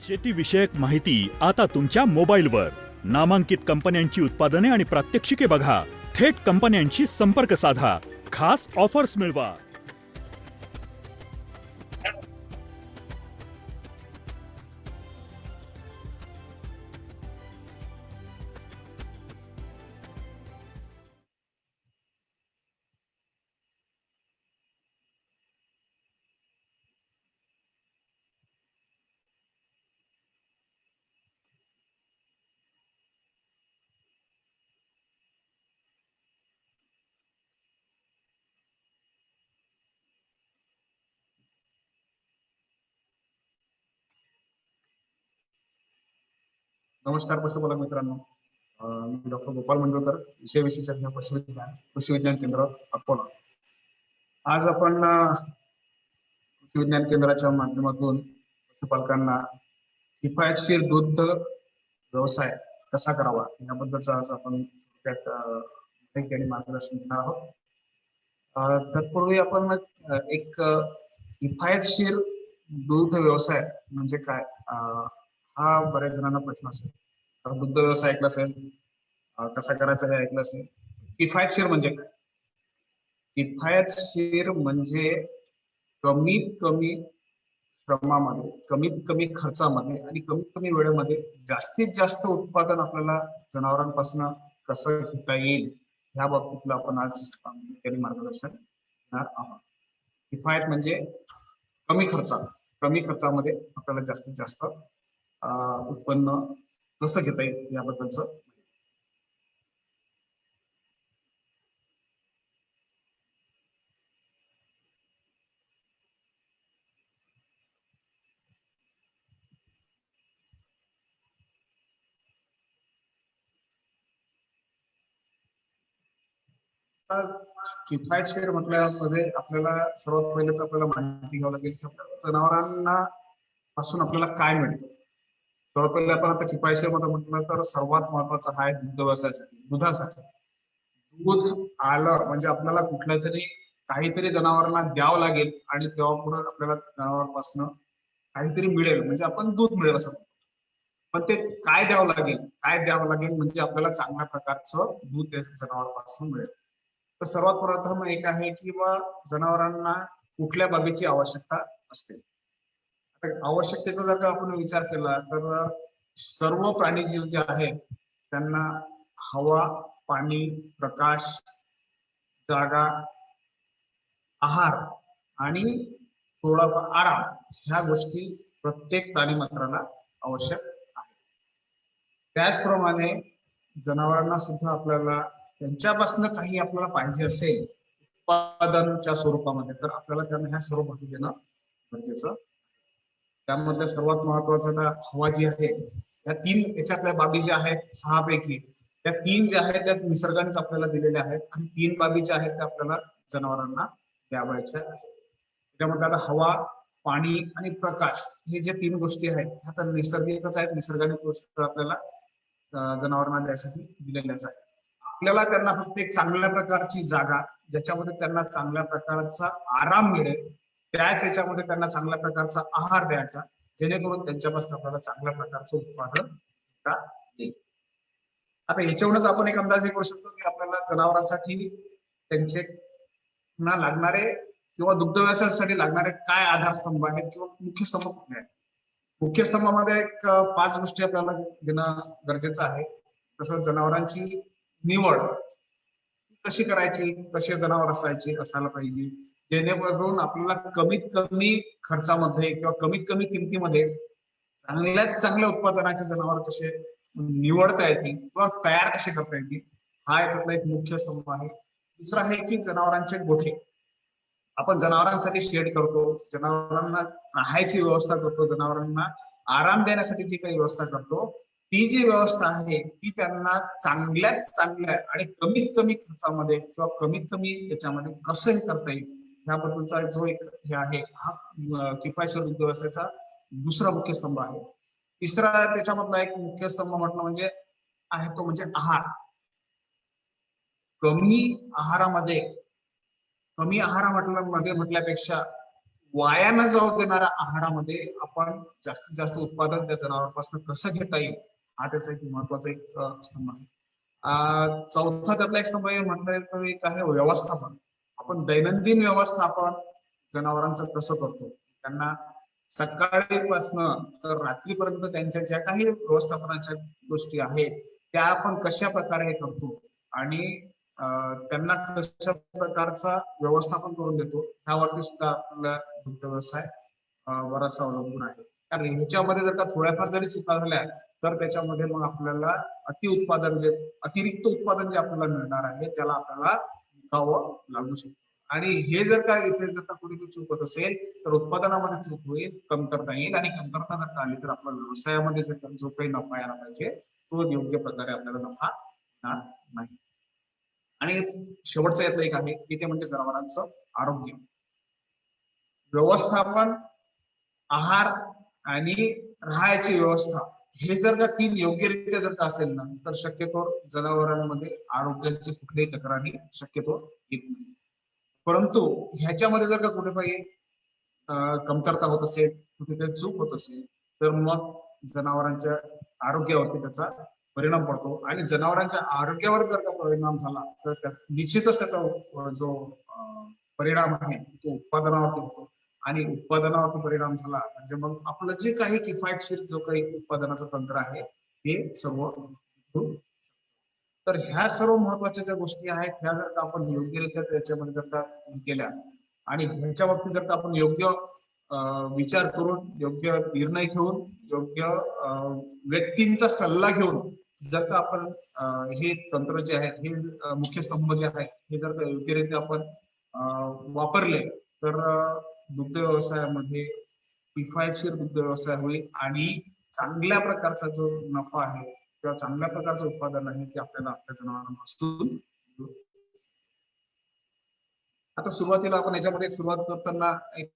शेतीविषयक माहिती आता तुमच्या मोबाईलवर. नामांकित कंपन्यांची उत्पादने आणि प्रात्यक्षिके बघा. थेट कंपन्यांशी संपर्क साधा. खास ऑफर्स मिळवा. नमस्कार पशुपालक मित्रांनो. मी डॉक्टर गोपाल मंडळकर, विषय विशेषज्ञ पशुविज्ञान कृषी विज्ञान केंद्र अकोला. आज आपण कृषी विज्ञान केंद्राच्या माध्यमातून पशुपालकांना किफायतशीर दूध व्यवसाय कसा करावा याबद्दलचा आज आपण त्यात माहिती आणि मार्गदर्शन घेणार आहोत. तत्पूर्वी आपण एक किफायतशीर दूध व्यवसाय म्हणजे काय हा बऱ्याच जणांना प्रश्न असेल. दुग्ध व्यवसाय ऐकला असेल, कसा करायचा हे ऐकलं असेल. किफायतशीर म्हणजे काय? किफायतशीर म्हणजे कमीत कमी श्रमामध्ये, कमीत कमी खर्चामध्ये आणि कमीत कमी वेळेमध्ये जास्तीत जास्त उत्पादन आपल्याला जनावरांपासून कसं घेता येईल ह्या बाबतीतलं आपण आज मार्गदर्शन घेणार आहोत. किफायत म्हणजे कमी खर्चामध्ये आपल्याला जास्तीत जास्त उत्पन्न कसं घेता येईल याबद्दलचं. किफायतशीर म्हटल्यामध्ये आपल्याला सर्वात पहिले तर आपल्याला माहिती घ्यावं लागेल की आपल्या जनावरांना पासून आपल्याला काय मिळतं. सर्वात पहिले आपण आता किफायतशीर मध्ये म्हटलं तर सर्वात महत्वाचं आहे दुग्ध व्यवसायासाठी, दुधासाठी. दूध आलं म्हणजे आपल्याला कुठल्या तरी काहीतरी जनावरांना द्यावं लागेल आणि तेव्हा पुढे आपल्याला जनावरांपासून काहीतरी मिळेल, म्हणजे आपण दूध मिळेल असं. पण ते काय द्यावं लागेल म्हणजे आपल्याला चांगल्या प्रकारचं दूध जनावरांपासून मिळेल. तर सर्वात प्रथम एक आहे की जनावरांना कुठल्या बाबीची आवश्यकता असते. आवश्यकतेचा जर का आपण विचार केला तर सर्व प्राणीजीव जे आहेत त्यांना हवा, पाणी, प्रकाश, जागा, आहार आणि थोडा आराम ह्या गोष्टी प्रत्येक प्राणीमात्राला आवश्यक आहे. त्याचप्रमाणे जनावरांना सुद्धा आपल्याला त्यांच्यापासून काही आपल्याला पाहिजे असेल उत्पादनाच्या स्वरूपामध्ये तर आपल्याला त्यांना ह्या सर्व गोष्टी देणं गरजेचं. त्यामधल्या सर्वात महत्वाचं हवा जी आहे, या तीन याच्यातल्या बाबी ज्या आहेत 6 पैकी त्या 3 ज्या आहेत त्या निसर्गानेच आपल्याला दिलेल्या आहेत आणि 3 बाबी ज्या आहेत त्या आपल्याला जनावरांना द्यावायच्या आहेत. त्याच्यामध्ये आता हवा, पाणी आणि प्रकाश हे जे 3 गोष्टी आहेत ह्या तर नैसर्गिकच आहेत, निसर्गाने गोष्ट आपल्याला जनावरांना द्यायसाठी दिलेल्याच आहेत. आपल्याला त्यांना फक्त एक चांगल्या प्रकारची जागा ज्याच्यामध्ये त्यांना चांगल्या प्रकारचा आराम मिळेल, त्याच याच्यामध्ये त्यांना चांगल्या प्रकारचा आहार द्यायचा जेणेकरून त्यांच्यापासून आपल्याला चांगल्या प्रकारचं उत्पादन घेता येईल. आता याच्यावरूनच आपण एक अंदाज करू शकतो की आपल्याला जनावरांसाठी त्यांचे ना लागणारे किंवा दुग्ध व्यवसायासाठी लागणारे काय आधारस्तंभ आहेत किंवा मुख्य स्तंभ कुठले आहेत. मुख्य स्तंभामध्ये एक 5 गोष्टी आपल्याला घेणं गरजेचं आहे. तसं जनावरांची निवड कशी करायची, कसे जनावर असायला पाहिजे जेणेकरून आपल्याला कमीत कमी खर्चामध्ये किंवा कमीत कमी किमतीमध्ये चांगल्यात चांगल्या उत्पादनाचे जनावर कसे निवडता येतील किंवा तयार कसे करता येतील हा याच्यातला एक मुख्य स्तंभ आहे. दुसरा आहे की जनावरांचे गोठे. आपण जनावरांसाठी शेड करतो, जनावरांना राहायची व्यवस्था करतो, जनावरांना आराम देण्यासाठी जी काही व्यवस्था करतो ती जी व्यवस्था आहे ती त्यांना चांगल्यात चांगल्या आणि कमीत कमी खर्चामध्ये किंवा कमीत कमी याच्यामध्ये कसं हे करता येईल ह्याबद्दलचा जो एक हे आहे हा किफायतशीर दुग्ध व्यवसायाचा दुसरा मुख्य स्तंभ आहे. तिसरा त्याच्यामधला एक मुख्य स्तंभ म्हटलं म्हणजे आहे तो म्हणजे आहार. कमी आहारामध्ये म्हटल्यापेक्षा वाया न जाऊ देणाऱ्या आहारामध्ये आपण जास्तीत जास्त उत्पादन त्या जनावरांपासून कसं घेता येईल हा त्याचा एक महत्वाचा एक स्तंभ आहे. चौथा त्यातला एक स्तंभ म्हटलं तर एक आहे व्यवस्थापन. आपण दैनंदिन व्यवस्थापन जनावरांचं कसं करतो, त्यांना सकाळीपासनं तर रात्रीपर्यंत त्यांच्या ज्या काही व्यवस्थापनाच्या गोष्टी आहेत त्या आपण कशा प्रकारे करतो आणि त्यांना कशा प्रकारचा व्यवस्थापन करून देतो ह्यावरती सुद्धा आपला दुग्ध व्यवसाय बराचसा अवलंबून आहे. कारण ह्याच्यामध्ये जर का थोड्याफार जरी चुका झाल्या तर त्याच्यामध्ये मग आपल्याला अतिउत्पादन जे अतिरिक्त उत्पादन जे आपल्याला मिळणार आहे त्याला आपल्याला विकावं लागू शकतो. आणि हे जर का इथे जर का कुठे चूक होत असेल तर उत्पादनामध्ये चूक होईल, कमतरता येईल आणि कमतरता जर का आली तर आपल्या व्यवसायामध्ये जर जो काही नफा यायला पाहिजे तो योग्य प्रकारे आपल्याला नफा येणार नाही. आणि शेवटचं यातलं एक आहे की ते म्हणजे जनावरांचं आरोग्य व्यवस्थापन, आहार आणि राहायची व्यवस्था हे जर का तीन योग्यरित्या जर का असेल ना तर शक्यतो जनावरांमध्ये आरोग्याची कुठलीही तक्रारी शक्यतो येत नाही. परंतु ह्याच्यामध्ये जर का कुठे काही कमतरता होत असेल, कुठे काही चूक होत असेल तर मग जनावरांच्या आरोग्यावरती त्याचा परिणाम पडतो आणि जनावरांच्या आरोग्यावर जर का परिणाम झाला तर निश्चितच त्याचा जो परिणाम आहे तो उत्पादनावरती होतो आणि उत्पादनावरती परिणाम झाला म्हणजे मग आपलं जे काही किफायतशीर जो काही उत्पादनाचं तंत्र आहे ते सर्व. तर ह्या सर्व महत्वाच्या ज्या गोष्टी आहेत ह्या जर का आपण योग्यरित्या त्याच्यामध्ये जर का केल्या आणि ह्याच्या बाबतीत जर का आपण योग्य विचार करून योग्य निर्णय घेऊन योग्य व्यक्तींचा सल्ला घेऊन जर का आपण हे तंत्र जे आहेत हे मुख्य स्तंभ जे आहेत हे जर का योग्यरित्या आपण वापरले तर दुग्ध व्यवसायामध्ये किफायतशीर दुग्ध व्यवसाय होईल आणि चांगल्या प्रकारचा जो नफा आहे किंवा चांगल्या प्रकारचं उत्पादन आहे ते आपल्याला आपल्या जनावरांपासून. आता सुरुवातीला आपण याच्यामध्ये सुरुवात करताना एक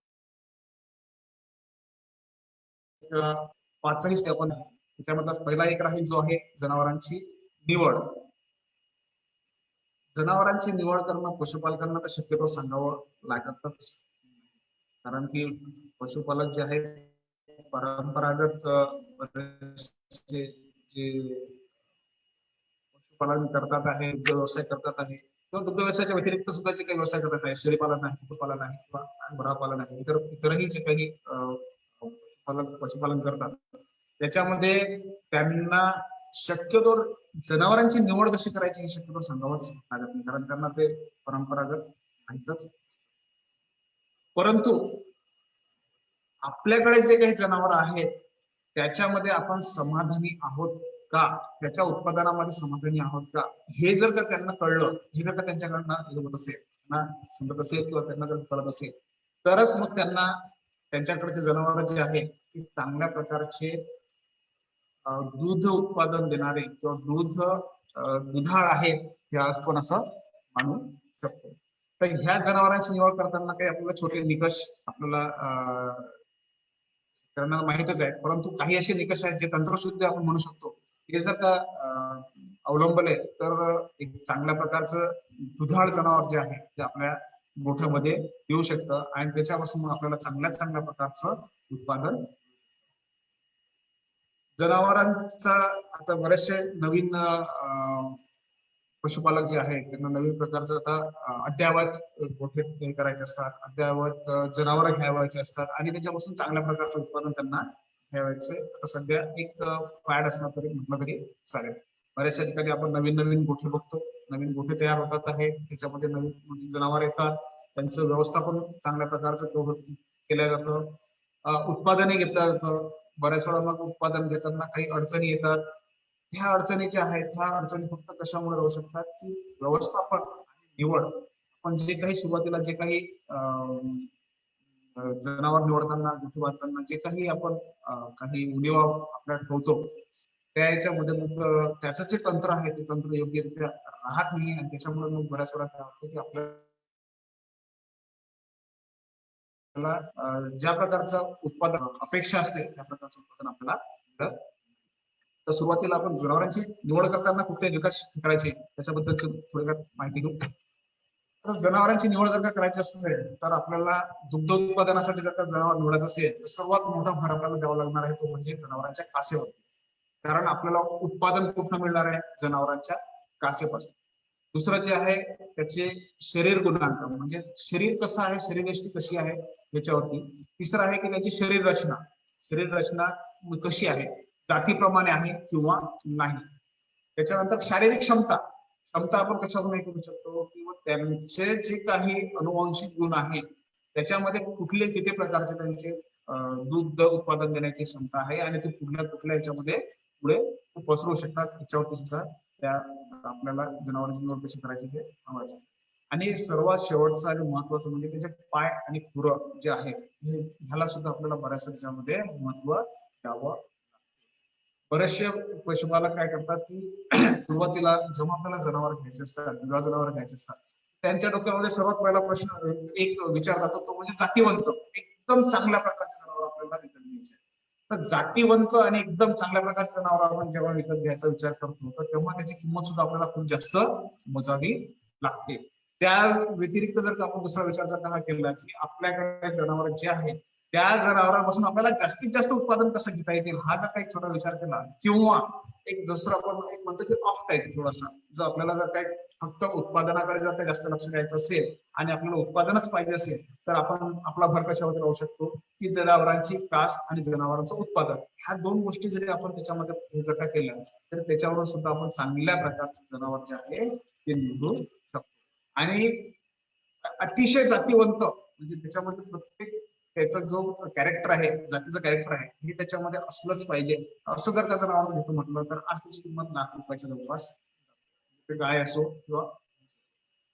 पाचही स्टेप आपण त्याच्यामधला पहिला एक राहील जो आहे जनावरांची निवड. जनावरांची निवड करणं पशुपालकांना तर शक्यतो सांगावं लागतच कारण की पशुपालक जे आहे परंपरागत जे पशुपालन करतात आहे दुग्ध व्यवसाय करतात आहे किंवा दुग्ध व्यवसायाच्या व्यतिरिक्त सुद्धा जे काही व्यवसाय करत आहे शेळीपालन आहे कुक्कुटपालन आहे किंवा घोडापालन आहे इतरही जे काही पशुपालन करतात त्याच्यामध्ये त्यांना शक्यतो जनावरांची निवड कशी करायची हे शक्यतो सांगावंच लागत नाही कारण त्यांना ते परंपरागत माहीतच. परंतु आपल्याकडे जे काही जनावर आहेत त्याच्यामध्ये आपण समाधानी आहोत का, त्याच्या उत्पादनामध्ये समाधानी आहोत का हे जर का त्यांना कळलं, हे जर का त्यांच्याकडनं होत असेल ना समजत असेल किंवा त्यांना जर कळत असेल तरच मग त्यांना त्यांच्याकडचे जनावर जे आहेत ते चांगल्या प्रकारचे दूध उत्पादन देणारे किंवा दुधाळ आहेत हे आज पण असं मानू शकतो. तर ह्या जनावरांची निवड करताना काही आपल्याला छोटे निकष आपल्याला त्यांना माहितच आहे परंतु काही असे निकष आहेत जे तंत्रशुद्ध आपण म्हणू शकतो हे जर का अवलंबले तर एक चांगल्या प्रकारचं दुधाळ जनावर जे आहे ते आपल्या गोठ्यामध्ये येऊ शकतं आणि त्याच्यापासून आपल्याला चांगल्या प्रकारचं उत्पादन. जनावरांचा आता बरेचसे नवीन पशुपालक जे आहेत त्यांना नवीन प्रकारचं आता अद्ययावत गोठे करायचे असतात, अद्ययावत जनावर घ्यावायचे असतात आणि त्याच्यापासून चांगल्या प्रकारचं उत्पादन त्यांना घ्यावायचे. आता सध्या एक फॅड असला तरी म्हटलं तरी चालेल. बऱ्याचशा ठिकाणी आपण नवीन गोठे बघतो, नवीन गोठे तयार होतात आहे त्याच्यामध्ये नवीन जनावर येतात त्यांचं व्यवस्थापन चांगल्या प्रकारचं केलं जातं, उत्पादनही घेतलं जातं. बऱ्याच वेळा मग उत्पादन घेताना काही अडचणी येतात. ह्या अडचणी ज्या आहेत ह्या अडचणी फक्त कशामुळे राहू शकतात की व्यवस्थापन आणि निवड आपण जे काही सुरुवातीला जे काही जनावर निवडताना गोठे बांधताना जे काही आपण काही उणीवा आपल्याला ठेवतो त्या याच्यामध्ये मग त्याचं जे तंत्र आहे ते तंत्र योग्यरित्या राहत नाही आणि त्याच्यामुळे मग बऱ्याच वेळा काय होतं की आपल्याला ज्या प्रकारचं उत्पादन अपेक्षा असते त्या प्रकारचं उत्पादन आपल्याला मिळत. तर सुरुवातीला आपण जनावरांची निवड करताना कुठले निकष करायचे त्याच्याबद्दल थोडक्यात माहिती घेऊ. आता जनावरांची निवड जर का करायची असेल तर आपल्याला दुग्ध उत्पादनासाठी जर का जनावर निवडायचं असेल तर सर्वात मोठा भर आपल्याला द्यावा लागणार आहे तो म्हणजे जनावरांच्या कासेवर. कारण आपल्याला उत्पादन कुठं मिळणार आहे? जनावरांच्या कासेपासून. दुसरं जे आहे त्याचे शरीर गुणांक म्हणजे शरीर कसं आहे, शरीरयष्टी कशी आहे याच्यावरती. तिसरं आहे की त्याची शरीर रचना कशी आहे, जातीप्रमाणे आहे किंवा नाही. त्याच्यानंतर शारीरिक क्षमता क्षमता आपण कशावर करू शकतो किंवा त्यांचे जे काही अनुवांशिक गुण आहेत त्याच्यामध्ये कुठले किती प्रकारचे त्यांचे दूध उत्पादन देण्याची क्षमता आहे आणि ते कुठल्या याच्यामध्ये पुढे पसरू शकतात याच्यावरती सुद्धा त्या आपल्याला जनावरांची निवड कशी करायची ते सांगायचं आहे. आणि सर्वात शेवटचं आणि महत्वाचं म्हणजे त्याचे पाय आणि खुरं जे आहेत ह्याला सुद्धा आपल्याला बऱ्याचशा त्याच्यामध्ये महत्व द्यावं. बरेचसे पशुपालक काय करतात की सुरुवातीला जेव्हा आपल्याला जनावर घ्यायचे असतात, दुधाळ जनावर घ्यायचे असतात, त्यांच्या डोक्यामध्ये सर्वात पहिला प्रश्न एक विचार जातो तो म्हणजे जातीवंत एकदम चांगल्या प्रकारचे जनावर आपल्याला विकत घ्यायचे. तर जातीवंत आणि एकदम चांगल्या प्रकारचे जनावर आपण जेव्हा विकत घ्यायचा विचार करतो तर तेव्हा त्याची किंमत सुद्धा आपल्याला खूप जास्त मोजावी लागते. त्या व्यतिरिक्त जर का आपण दुसरा विचार जर का हा केला की आपल्याकडे जनावर जे आहेत त्या जनावरांपासून आपल्याला जास्तीत जास्त उत्पादन कसं घेता येईल हा जर काही छोटा विचार केला किंवा एक दुसरं आपण एक म्हणतो की ऑफ टाईप थोडासा जर आपल्याला जर काही फक्त उत्पादनाकडे जर काही जास्त लक्ष द्यायचं असेल आणि आपल्याला उत्पादनच पाहिजे असेल तर आपण आपला भर कशावर राहू शकतो की जनावरांची कास आणि जनावरांचं उत्पादन ह्या दोन गोष्टी जरी आपण त्याच्यामध्ये जर का केल्या तर त्याच्यावरून सुद्धा आपण चांगल्या प्रकारचे जनावर जे आहे ते निवडू शकतो. आणि अतिशय जातीवंत म्हणजे त्याच्यामध्ये प्रत्येक त्याचा जो कॅरेक्टर आहे जातीचं कॅरेक्टर आहे हे त्याच्यामध्ये असलंच पाहिजे असं जर त्याचं नाव घेतो म्हटलं तर आज त्याची किंमत ₹1,00,000 जवळपास ते गाय असो किंवा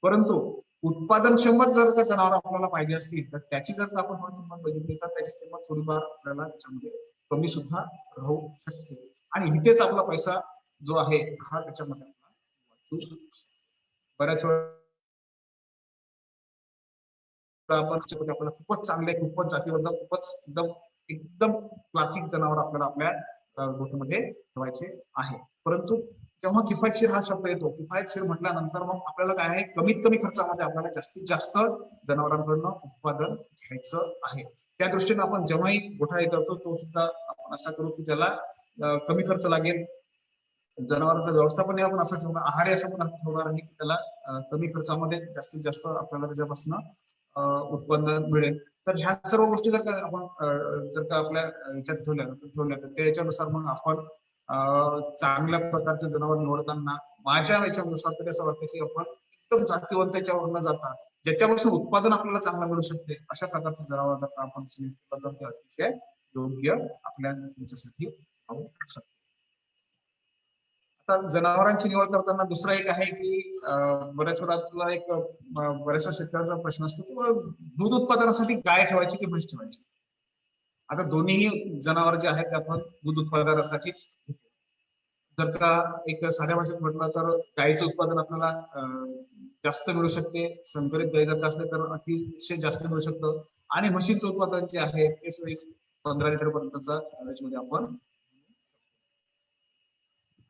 परंतु उत्पादनक्षम जर का जनावर आपल्याला पाहिजे असतील तर त्याची जर का आपण थोडी किंमत बघितली तर त्याची किंमत थोडीफार आपल्याला त्याच्यामध्ये कमी सुद्धा राहू शकते. आणि इथेच आपला पैसा जो आहे हा त्याच्यामध्ये बऱ्याच वेळा आपण आपल्याला खूपच चांगले खूपच जातीवंत खूपच एकदम एकदम क्लासिक जनावर आपल्याला आपल्या गोष्टीमध्ये ठेवायचे आहे. परंतु जेव्हा किफायतशीर हा शब्द येतो किफायतशीर म्हटल्यानंतर मग आपल्याला काय आहे कमीत कमी खर्चामध्ये आपल्याला जास्तीत जास्त जनावरांकडनं उत्पादन घ्यायचं आहे. त्या दृष्टीने आपण जेव्हाही गोठा हे करतो तो सुद्धा आपण असा करू की ज्याला कमी खर्च लागेल. जनावरांचं व्यवस्थापन आपण असं ठेवणार आहार असं पण ठेवणार आहे की त्याला कमी खर्चामध्ये जास्तीत जास्त आपल्याला त्याच्यापासून उत्पन्न मिळेल. तर ह्या सर्व गोष्टी जर का आपण जर का आपल्या याच्यात ठेवल्या तर त्याच्यानुसार मग आपण चांगल्या प्रकारचे जनावर निवडताना माझ्या याच्यानुसार तरी असं वाटतं की आपण एकदम जातीवंत याच्यावर न जाता ज्याच्यापासून उत्पादन आपल्याला चांगलं मिळू शकते अशा प्रकारचे जनावर जर का आपण अतिशय योग्य आपल्या याच्यासाठी राहू शकतो. आता जनावरांची निवड करताना दुसरा एक आहे की बऱ्याच वेळा आपला एक बऱ्याचशा शेतकऱ्यांचा प्रश्न असतो की दूध उत्पादनासाठी गाय ठेवायची की म्हैस ठेवायची. आता दोन्ही जनावर जे आहेत ते आपण दूध उत्पादनासाठीच जर का एक साध्या भाषेत म्हटलं तर गाईचं उत्पादन आपल्याला जास्त मिळू शकते. संकरित गाई जर का असले तर अतिशय जास्त मिळू शकतं आणि म्हशीचं उत्पादन जे आहे ते 15 लिटर पर्यंतचा मध्ये आपण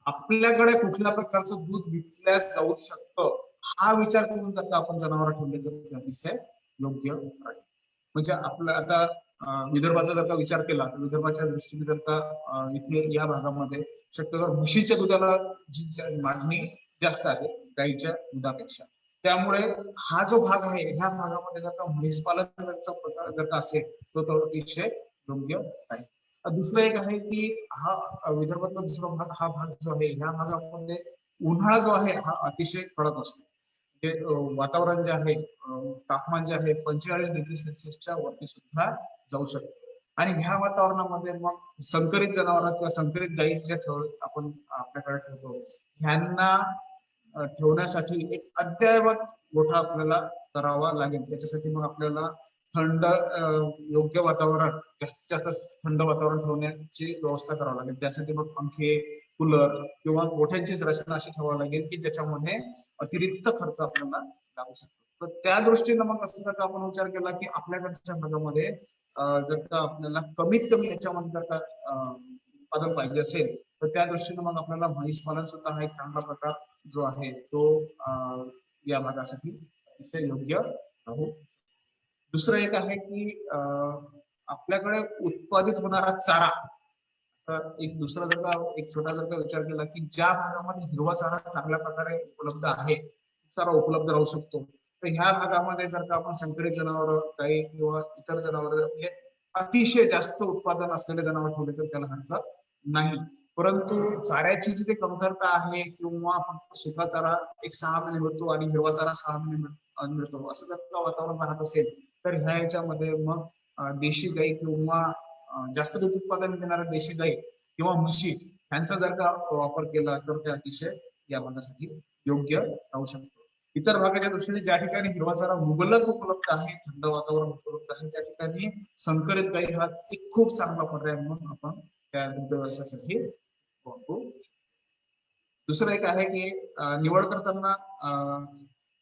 आपल्याकडे कुठल्या प्रकारचं दूध विकल्या जाऊ शकतं हा विचार करून जर का आपण जनावर ठेवले तर अतिशय योग्य आहे. म्हणजे आपलं आता विदर्भाचा जर का विचार केला तर विदर्भाच्या दृष्टीने जर का इथे या भागामध्ये शक्यतो म्हशीच्या दुधाला जी मागणी जास्त आहे गाईच्या दुधापेक्षा. त्यामुळे हा जो भाग आहे ह्या भागामध्ये जर का म्हैस पालनाचा प्रकार जर का असेल तो अतिशय योग्य आहे. दुसरं एक आहे की हा विदर्भातला दुसरा भाग हा भाग जो आहे ह्या भागामध्ये उन्हाळा जो आहे हा अतिशय कडक असतो. ते वातावरण जे आहे तापमान जे आहे 45 डिग्री सेल्सिअसच्या वरती सुद्धा जाऊ शकतो. आणि ह्या वातावरणामध्ये मग संकरित जनावर किंवा संकरित गायी ज्या आपण आपल्याकडे ठेवतो ह्यांना ठेवण्यासाठी एक अद्ययावत गोठा आपल्याला करावा लागेल. त्याच्यासाठी मग आपल्याला थंड योग्य वातावरण जास्तीत जास्त थंड वातावरण ठेवण्याची व्यवस्था करावी लागेल. त्यासाठी मग पंखे कूलर किंवा गोठ्यांचीच रचना अशी ठेवावी लागेल की ज्याच्यामध्ये अतिरिक्त खर्च आपल्याला लागू शकतो. तर त्या दृष्टीनं मग असं जर का आपण विचार केला की आपल्याकडच्या भागामध्ये जर का आपल्याला कमीत कमी याच्यामध्ये जर का उत्पादन पाहिजे असेल तर त्या दृष्टीनं मग आपल्याला म्हैस पालन सुद्धा हा एक चांगला प्रकार जो आहे तो या भागासाठी अतिशय योग्य राहू. दुसरं एक आहे की आपल्याकडे उत्पादित होणारा चारा. तर एक दुसरा जर का एक छोटा जर का विचार केला की ज्या भागामध्ये हिरवा चारा चांगल्या प्रकारे उपलब्ध आहे, चारा उपलब्ध राहू शकतो, तर ह्या भागामध्ये जर का आपण संकरित जनावर गाई किंवा इतर जनावर म्हणजे अतिशय जास्त उत्पादन असलेले जनावर ठेवले तर त्याला हरकत नाही. परंतु चाऱ्याची जी काही कमतरता आहे किंवा फक्त सुका चारा एक 6 महिने मिळतो आणि हिरवा चारा 6 महिने मिळतो, असं जर का वातावरण राहत असेल तर ह्या याच्यामध्ये मग देशी गाई किंवा जास्त दूध उत्पादन देणाऱ्या देशी गाई किंवा म्हशी यांचा जर का वापर केला तर ते अतिशय या भागासाठी योग्य राहू शकतो. इतर भागाच्या दृष्टीने ज्या ठिकाणी हिरवा चारा मुबलक उपलब्ध आहे, थंड वातावरण उपलब्ध आहे, त्या ठिकाणी संकरित गाई हा एक खूप चांगला पर्याय म्हणून आपण त्या दुग्ध व्यवसायासाठी वापरू शकतो. दुसरं एक आहे की निवड करताना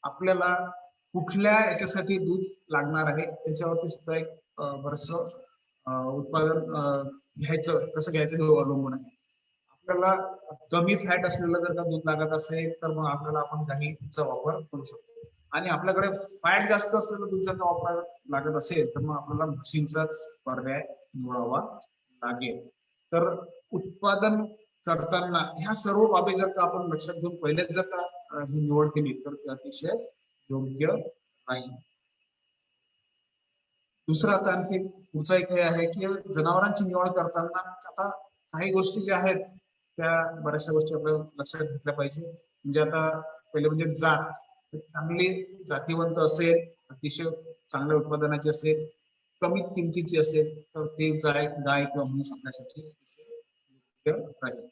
आपल्याला कुठल्या याच्यासाठी दूध लागणार आहे त्याच्यावरती सुद्धा एक बरंच उत्पादन घ्यायचं कसं घ्यायचं हे अवलंबून आहे. आपल्याला कमी फॅट असलेलं जर का दूध लागत असेल तर मग आपल्याला आपण गाईचा वापर करू शकतो. आणि आपल्याकडे फॅट जास्त असलेलं दूध जर का वापर लागत असेल तर मग आपल्याला म्हशींचाच पर्याय निवडावा लागेल. तर उत्पादन करताना ह्या सर्व बाबी जर का आपण लक्षात घेऊन पहिलेच जर का ही निवड केली तर ते अतिशय योग्य राहील. दुसरा आता आणखी पुढचा एक हे आहे की जनावरांची निवड करताना आता काही गोष्टी ज्या आहेत त्या बऱ्याचशा गोष्टी आपल्याला लक्षात घेतल्या पाहिजे. म्हणजे आता पहिले म्हणजे जात चांगली जातीवंत असेल, अतिशय चांगल्या उत्पादनाची असेल, कमी किमतीची असेल तर ते गाय किंवा म्हैस आपल्यासाठी योग्य राहील.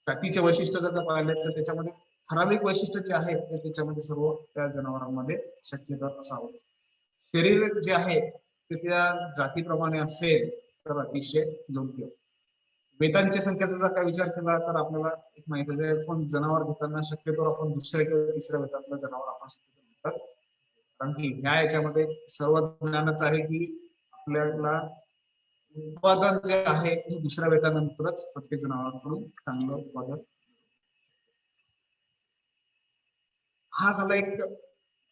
जातीचे वैशिष्ट्य जर का पाहिले तर त्याच्यामध्ये ठराविक वैशिष्ट्य जे आहेत ते त्याच्यामध्ये सर्व त्या जनावरांमध्ये शक्यता असावं. शरीर जे आहे ते त्या जातीप्रमाणे असेल तर अतिशय योग्य. वेतांच्या संख्येचा जर का विचार केला तर आपल्याला एक माहिती आहे पण जनावर घेताना शक्यतो आपण दुसऱ्या किंवा तिसऱ्या वेतातलं जनावर आपण शक्यतो घेतात. कारण की ह्या याच्यामध्ये सर्व ज्ञानच आहे की आपल्याला उत्पादन जे आहे ते दुसऱ्या वेतानंतरच प्रत्येक जनावरांकडून चांगलं उत्पादन. हा झाला एक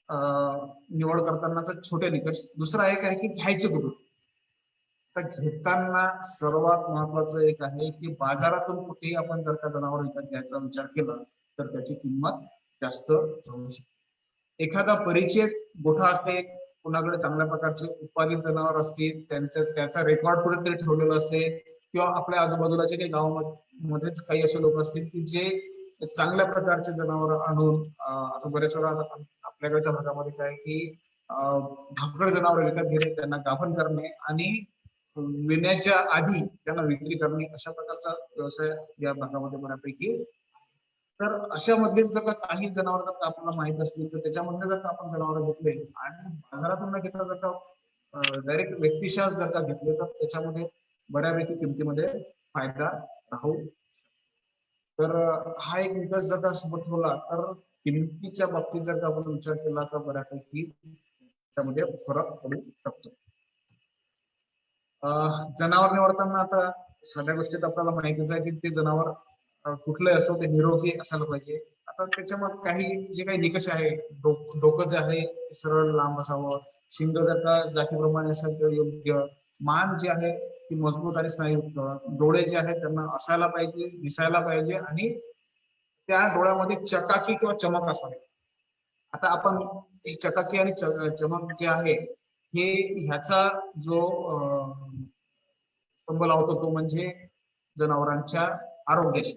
निवड करतानाचा छोटे निकष. दुसरा एक आहे की घ्यायचे कुठून. तर घेताना सर्वात महत्वाचं एक आहे की बाजारातून कुठेही आपण जर का जनावर विकत घ्यायचा विचार केला तर त्याची किंमत जास्त राहू शकते. एखादा परिचित गोठा असेल, कुणाकडे चांगल्या प्रकारचे उत्पादित जनावर असतील, त्याचा रेकॉर्ड कुठेतरी ठेवलेला असेल किंवा आपल्या आजूबाजूला जे काही गावामध्येच काही असे लोक असतील की जे चांगल्या प्रकारचे जनावर आणून आता बऱ्याच वेळा आपल्याकडच्या भागामध्ये काय की ढाकर जनावर विकत घेणे, त्यांना गाभण करणे आणि विण्याच्या आधी त्यांना विक्री करणे अशा प्रकारचा व्यवसाय या भागामध्ये बऱ्यापैकी. तर अशा मधलेच जर का काही जनावर जर का आपल्याला माहित असतील तर त्याच्यामध्ये जर का आपण जनावर घेतले आणि बाजारातून न घेता जर का डायरेक्ट व्यक्तिशः जर का घेतले तर त्याच्यामध्ये बऱ्यापैकी किमतीमध्ये फायदा राहू. तर हा एक निकष जर का सोबत ठेवला तर किमतीच्या बाबतीत जर का आपण विचार केला तर बऱ्यापैकी त्यामध्ये फरक पडू शकतो. जनावर निवडताना आता सगळ्या गोष्टीत आपल्याला माहितीच आहे की ते जनावर कुठलंही असो ते निरोगी असायला पाहिजे. आता त्याच्यामध्ये काही जे काही निकष आहे, डोकं जे आहे सरळ लांब असावं, शिंग जर का जातीप्रमाणे असेल तर योग्य, मान जी आहे ती मजबूत आणि स्नायुक्त, डोळे जे आहेत त्यांना असायला पाहिजे, दिसायला पाहिजे आणि त्या डोळ्यामध्ये चकाकी किंवा चमक असावी. आता आपण चकाकी आणि चमक जे आहे हे ह्याचा जो स्तंभ लावतो तो म्हणजे जनावरांच्या आरोग्याशी.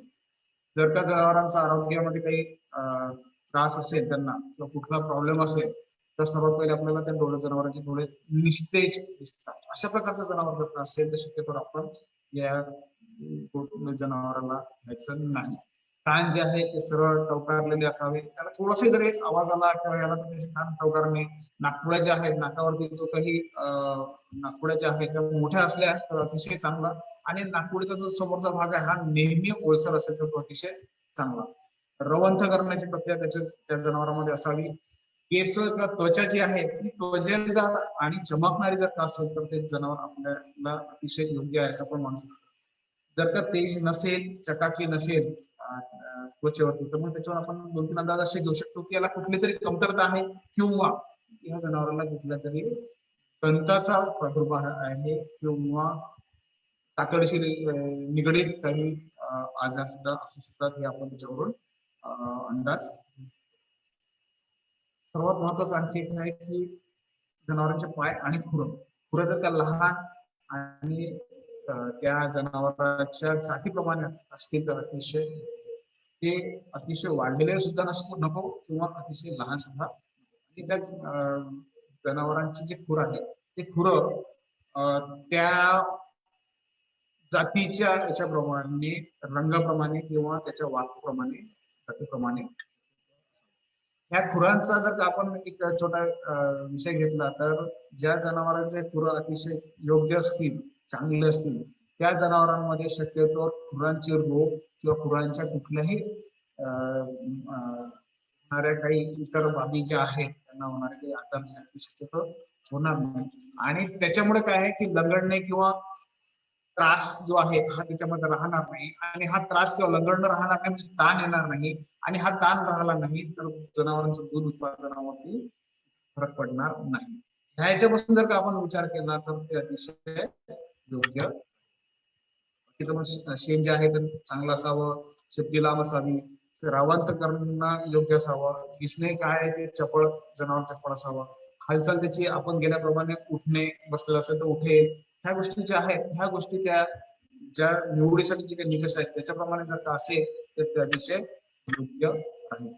जर का जनावरांच्या आरोग्यामध्ये काही त्रास असेल त्यांना किंवा कुठला प्रॉब्लेम असेल तर सर्वात पहिले आपल्याला त्या जनावरांचे डोळे निस्तेज दिसतात. अशा प्रकारचं जनावर जर असेल तर शक्यतो आपण या जनावराला घ्यायचं नाही. कान जे आहे ते सरळ टवकारलेले असावे, त्याला थोडासा जरी आवाज आला किंवा याला त्याचे कान टवकारणे, नाकपुड्या ज्या आहेत नाकावरती जो काही नाकपुड्या ज्या आहेत त्या मोठ्या असल्या तर अतिशय चांगला आणि नागपुडीचा जो समोरचा भाग आहे हा नेहमी ओलसर असेल तर तो अतिशय चांगला. रवंथ करण्याची प्रक्रिया त्या जनावरांमध्ये असावी. केस किंवा त्वचा जी आहे ती त्वचेदार आणि चमकणारी जर का असेल तर ते जनावर आपल्याला अतिशय योग्य आहे असं आपण म्हणू शकतो. जर का तेज नसेल, चकाकी नसेल त्वचेवरती तर मग त्याच्यावर आपण 2-3 अंदाज असे घेऊ शकतो की याला कुठली तरी कमतरता आहे किंवा ह्या जनावराला कुठल्या तरी दंताचा प्रादुर्भाव आहे किंवा तातडीशी निगडीत काही आजार सुद्धा असू शकतात, हे आपण त्याच्यावरून अंदाज. सर्वात महत्वाचं आणखी एक आहे की जनावरांचे पाय आणि खुरं. खुरं जर का लहान आणि त्या जनावरांच्या जातीप्रमाणे असतील तर ते अतिशय वाढलेले सुद्धा नको किंवा अतिशय लहान सुद्धा. आणि त्या जनावरांची जे खुर आहे ते खुरं त्या जातीच्या याच्याप्रमाणे, रंगाप्रमाणे किंवा त्याच्या वाकाप्रमाणे, जातीप्रमाणे. ह्या खुरांचा जर का आपण एक छोटा विषय घेतला तर ज्या जनावरांचे खुरं अतिशय योग्य असतील, चांगले असतील, त्या जनावरांमध्ये शक्यतो खुरांचे रोग किंवा खुरांच्या कुठल्याही होणाऱ्या काही इतर बाबी ज्या आहेत त्यांना होणारे काही आजार शक्यतो होणार नाही. आणि त्याच्यामुळे काय आहे की लंगडणे किंवा त्रास जो आहे हा त्याच्यामध्ये राहणार नाही. आणि हा त्रास किंवा लंगडणं राहणार नाही म्हणजे ताण येणार नाही. आणि हा ताण राहिला नाही तर जनावरांचं दूध उत्पादनावरती फरक पडणार नाही. ह्याच्यापासून जर का आपण विचार केला तर ते अतिशय योग्य. शेण जे आहे ते चांगलं असावं, शेपटी लांब असावी, रावंत करणं योग्य असावं, दिसणे काय ते चपळ, जनावर चपळ असावं, हालचाल त्याची आपण गेल्याप्रमाणे उठणे, बसलेलं असेल तर उठेल, ह्या गोष्टी ज्या आहेत ह्या गोष्टी त्या ज्या निवडीसाठी जे काही निकष आहेत त्याच्याप्रमाणे जर का असेल तर ते अतिशय योग्य आहे.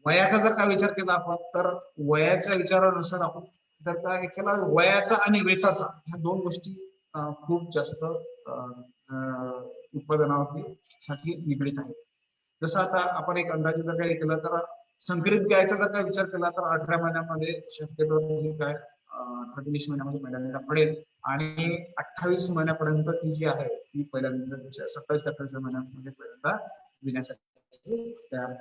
वयाचा जर का विचार केला आपण तर वयाच्या विचारानुसार आपण जर का केला वयाचा आणि वेताचा ह्या दोन गोष्टी खूप जास्त उत्पादनावरती साठी निगडीत आहेत. जसं आता आपण एक अंदाजे जर काही केलं तर संकरित गायचा जर का विचार केला तर 18 महिन्यामध्ये शक्यतो काय 18-20 महिन्यामध्ये पहिल्यांदा पडेल आणि 28 महिन्यापर्यंत ती जी आहे ती पहिल्यांदा 27-28 महिन्यामध्ये पहिल्यांदा विण्यासाठी तयार.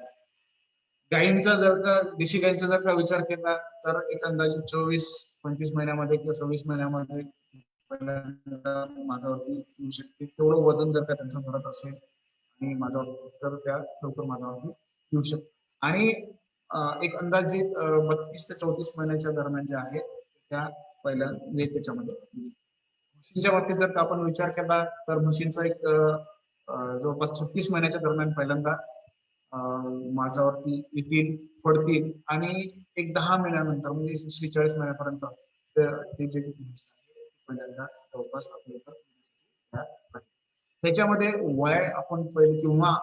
गायींचा जर का देशी गायींचा जर का विचार केला तर एक अंदाजे 24-25 महिन्यामध्ये किंवा 26 महिन्यामध्ये पहिल्यांदा माझ्यावरती येऊ शकते. तेवढं वजन जर का त्यांचं भरत असेल आणि माझ्यावर तर त्या लवकर माझ्यावरती येऊ शकते. आणि एक अंदाजित 32 ते 34 महिन्याच्या दरम्यान ज्या आहेत त्या पहिल्या त्याच्यामध्ये. म्हशींच्या बाबतीत जर का आपण विचार केला तर म्हशींचा एक जवळपास 36 महिन्याच्या दरम्यान पहिल्यांदा माझ्यावरती येतील, पडतील आणि एक 10 महिन्यानंतर म्हणजे 46 महिन्यापर्यंत ते जे पहिल्यांदा जवळपास आपल्याला. त्याच्यामध्ये वय आपण पहिले किंवा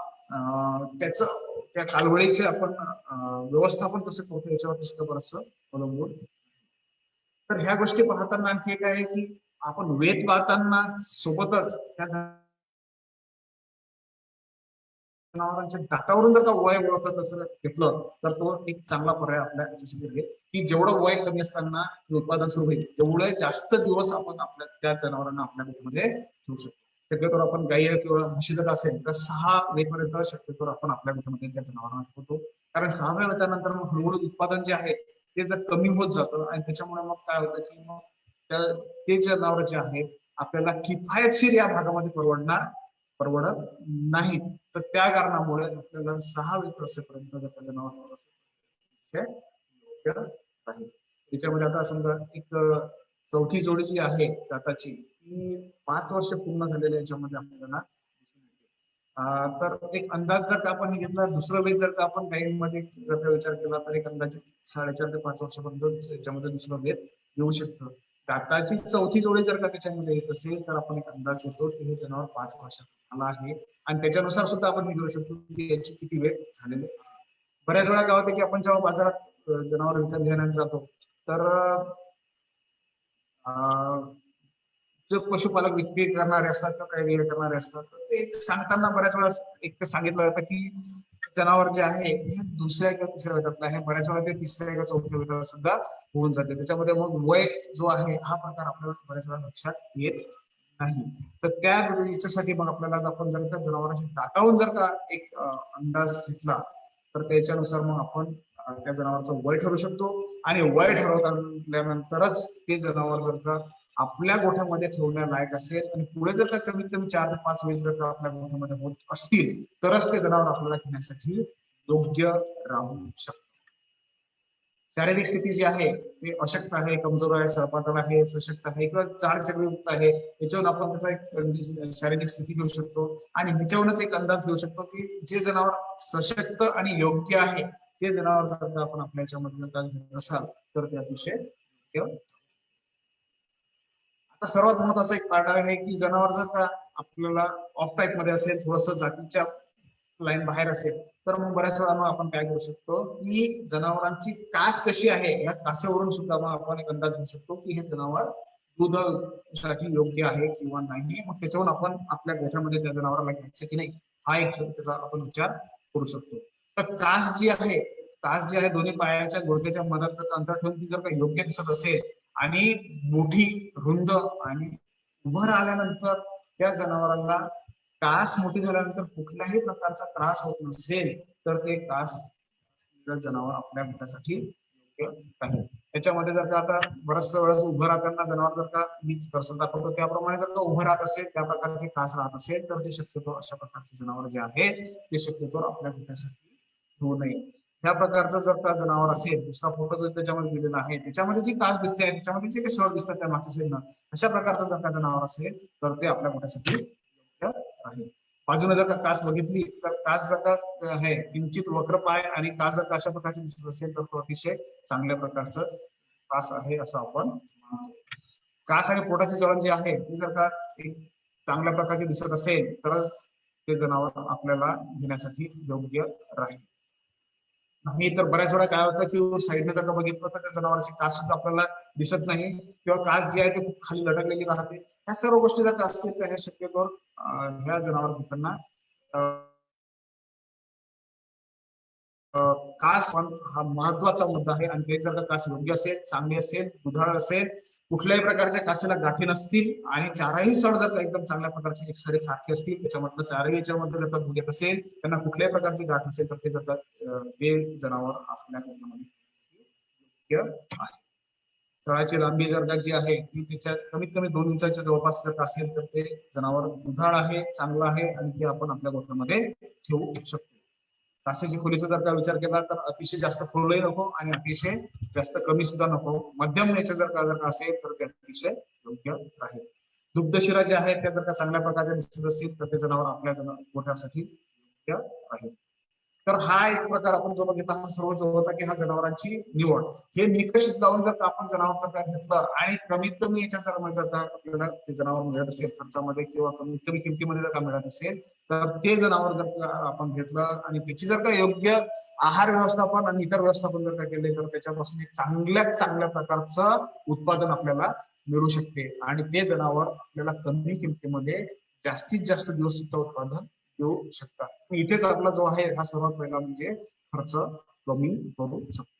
त्या कालवडीचे आपण व्यवस्थापन कसं करतो याच्यावर सुद्धा बरंचसं अवलंबून. तर ह्या गोष्टी पाहताना आणखी एक आहे की आपण वेद पाहताना सोबतच त्या जनावरांच्या दातावरून जर का वय ओळखत असं घेतलं तर तो एक चांगला पर्याय आपल्या याच्यासाठी आहे की जेवढं वय कमी असताना उत्पादन सुरू होईल तेवढे जास्त दिवस आपण आपल्या त्या जनावरांना आपल्या गोष्टीमध्ये ठेवू शकतो. शक्यतोवर आपण गाई किंवा म्हशी जर असेल तर 6 वेतपर्यंत शक्यतोवर आपण आपल्या गोष्टीमध्ये त्या जनावरांना ठेवतो. कारण 6व्या वेतानंतर मग हळूहळू उत्पादन जे आहे ते जर कमी होत जातं आणि त्याच्यामुळे मग काय होतं की मग ते जनावर जे आहेत आपल्याला किफायतशीर या भागामध्ये परवडत नाही. तर त्या कारणामुळे आपल्याला 6 वर्षापर्यंत जनावर आहे. त्याच्यामध्ये आता समजा एक चौथी जोडी जी आहे दाताची ती 5 वर्ष पूर्ण झालेल्या याच्यामध्ये आपल्याला तर एक अंदाज जर का आपण घेतला दुसरं वेळ जर का आपण गाईंमध्ये जर का विचार केला तर एक अंदाजे 4.5 ते 5 वर्षापर्यंत याच्यामध्ये दुसरं वेळ येऊ शकतं. दाताची चौथी जोडी जर का त्याच्यामध्ये येत असेल तर आपण एक अंदाज घेतो की हे जनावर 5 वर्षाचं झालं आहे आणि त्याच्यानुसार सुद्धा आपण हे घेऊ शकतो की याची किती वेळ झालेली. बऱ्याच वेळा काय होतं की आपण जेव्हा बाजारात जनावर विकत घेण्यास जातो तर जे पशुपालक विक्री करणारे असतात किंवा काही करणारे असतात ते सांगताना बऱ्याच वेळा एक सांगितलं जातं की जनावर जे आहे हे दुसऱ्या किंवा तिसऱ्या वेतातलं आहे. बऱ्याच वेळा ते तिसऱ्या किंवा चौथ्या वेताला सुद्धा होऊन जाते. त्याच्यामध्ये मग वय जो आहे हा प्रकार आपल्याला बऱ्याच वेळा लक्षात येत नाही. तर त्या याच्यासाठी मग आपल्याला आपण जर का जनावरांची दातावून जर का एक अंदाज घेतला तर त्याच्यानुसार मग आपण त्या जनावरचं वय ठरवू शकतो आणि वय ठरवल्यानंतरच ते जनावर जर का आपल्या गोठ्यामध्ये ठेवण्यालायक असेल आणि पुढे जर का कमीत कमी 4 ते 5 वेळ जर का आपल्या गोठ्यामध्ये होत असतील तरच ते जनावर आपल्याला घेण्यासाठी योग्य राहू शकतं. शारीरिक स्थिती जी आहे ते अशक्त आहे, कमजोर आहे, सळपातळ आहे, सशक्त आहे किंवा जाड चरबीयुक्त आहे, याच्यावरून आपण त्याचा एक शारीरिक स्थिती घेऊ शकतो. आणि ह्याच्यावरूनच एक अंदाज घेऊ शकतो की जे जनावर सशक्त आणि योग्य आहे ते जनावर जर का आपण आपल्या याच्यामधलं काय घेत असाल तर ते अतिशय योग्य. आता सर्वात महत्वाचा एक पार्ट आहे की जनावर जर का आपल्याला ऑफ टाईप मध्ये असेल, थोडस जातीच्या लाईन बाहेर असेल, तर मग बऱ्याच वेळा मग आपण काय करू शकतो की जनावरांची कास कशी आहे या कासेवरून सुद्धा मग आपण एक अंदाज घेऊ शकतो की हे जनावर दुधासाठी योग्य आहे किंवा नाही. मग त्याच्यावरून आपण आपल्या गोठ्यामध्ये त्या जनावराला घ्यायचं की नाही हा एक त्याचा आपण विचार करू शकतो. तर कास जी आहे दोन्ही पायाच्या गोठ्याच्या मधात जर अंतर ठेवून ती जर का योग्य दिसत असेल आणि मोठी रुंद आणि उभं राहिल्यानंतर त्या जनावरांना कास मोठी झाल्यानंतर कुठल्याही प्रकारचा त्रास होत नसेल तर ते कास जनावर आपल्या गोठ्यासाठी योग्य आहे. त्याच्यामध्ये जर का आता बऱ्याच वेळेस उभं राहताना जनावर जर का मी कसं दाखवतो त्याप्रमाणे जर का उभं राहत असेल, त्या प्रकारचे कास राहत असेल तर ते शक्यतो अशा प्रकारचे जनावर जे आहे ते शक्यतो आपल्या गोठ्यासाठी होऊ नये. त्या प्रकारचं जर का जनावर असेल, दुसरा फोटो जो त्याच्यामध्ये दिलेला आहे त्याच्यामध्ये जी कास दिसते त्याच्यामध्ये जे काही सळ दिसतात त्या मागच्या साईडनं, अशा प्रकारचं जर का जनावर असेल तर ते आपल्या गोठ्यासाठी योग्य आहे. बाजूने जर का कास बघितली तर कास जर का आहे किंचित वक्र पाय आणि कास जर का अशा प्रकारचे दिसत असेल तर तो अतिशय चांगल्या प्रकारचं कास आहे असं आपण मानतो. कास आणि पोटाचे जळण जे आहे ते जर का एक चांगल्या प्रकारचे दिसत असेल तरच ते जनावर आपल्याला घेण्यासाठी योग्य राहील. नाही तर बऱ्याच वेळा काय होतं की साईडने जर का बघितलं तर त्या जनावरांची कास सुद्धा आपल्याला दिसत नाही किंवा कास जी आहे ती खूप खाली लटकलेली राहते. ह्या सर्व गोष्टी जर का असतील तर ह्या शक्यतो ह्या जनावर घेताना कास हा महत्वाचा मुद्दा आहे. आणि ते जर का कास योग्य असेल, चांगली असेल, दुधाळ असेल, कुठल्याही प्रकारच्या कासेला गाठी नसतील आणि चारही सड जर का एकदम चांगल्या प्रकारचे एकसरे सारखे असतील, त्याच्यामधलं चारही याच्यामध्ये जर का दूध येत असेल, त्यांना कुठल्याही प्रकारची गाठ नसेल तर ते जर का ते जनावर आपल्या योग्य आहे. तळाची लांबी जर का जी आहे ती त्याच्या कमीत कमी 2 इंचाच्या जवळपास जर असेल तर ते जनावर दुधाळ आहे, चांगलं आहे आणि ते आपण आपल्या गोठ्यामध्ये ठेवू शकतो. कासेची खोलीचा जर का विचार केला तर अतिशय जास्त खोलही नको आणि अतिशय जास्त कमी सुद्धा नको, मध्यम याच्या जर का असेल तर ते अतिशय योग्य राहील. दुग्धशिरा जे आहेत त्या जर का चांगल्या प्रकारचे दिसत असतील तर ते जनावर आपल्या गोठ्यासाठी योग्य राहील. तर हा एक प्रकार आपण जो बघितला हा सर्व जो होता की हा जनावरांची निवड. हे निकष लावून जर का आपण जनावर जर का घेतलं आणि कमीत कमी याच्या जर का आपल्याला ते जनावर मिळत असेल खर्चामध्ये किंवा कमीत कमी किमतीमध्ये जर का मिळत असेल तर ते जनावर जर का आपण घेतलं आणि त्याची जर का योग्य आहार व्यवस्थापन आणि इतर व्यवस्थापन जर का केले तर त्याच्यापासून एक चांगल्यात चांगल्या प्रकारचं उत्पादन आपल्याला मिळू शकते आणि ते जनावर आपल्याला कमी किमतीमध्ये जास्तीत जास्त दिवस सुद्धा उत्पादन देऊ शकतात. इथेच आपला जो आहे हा सर्वात पहिला म्हणजे खर्च कमी करू शकतो.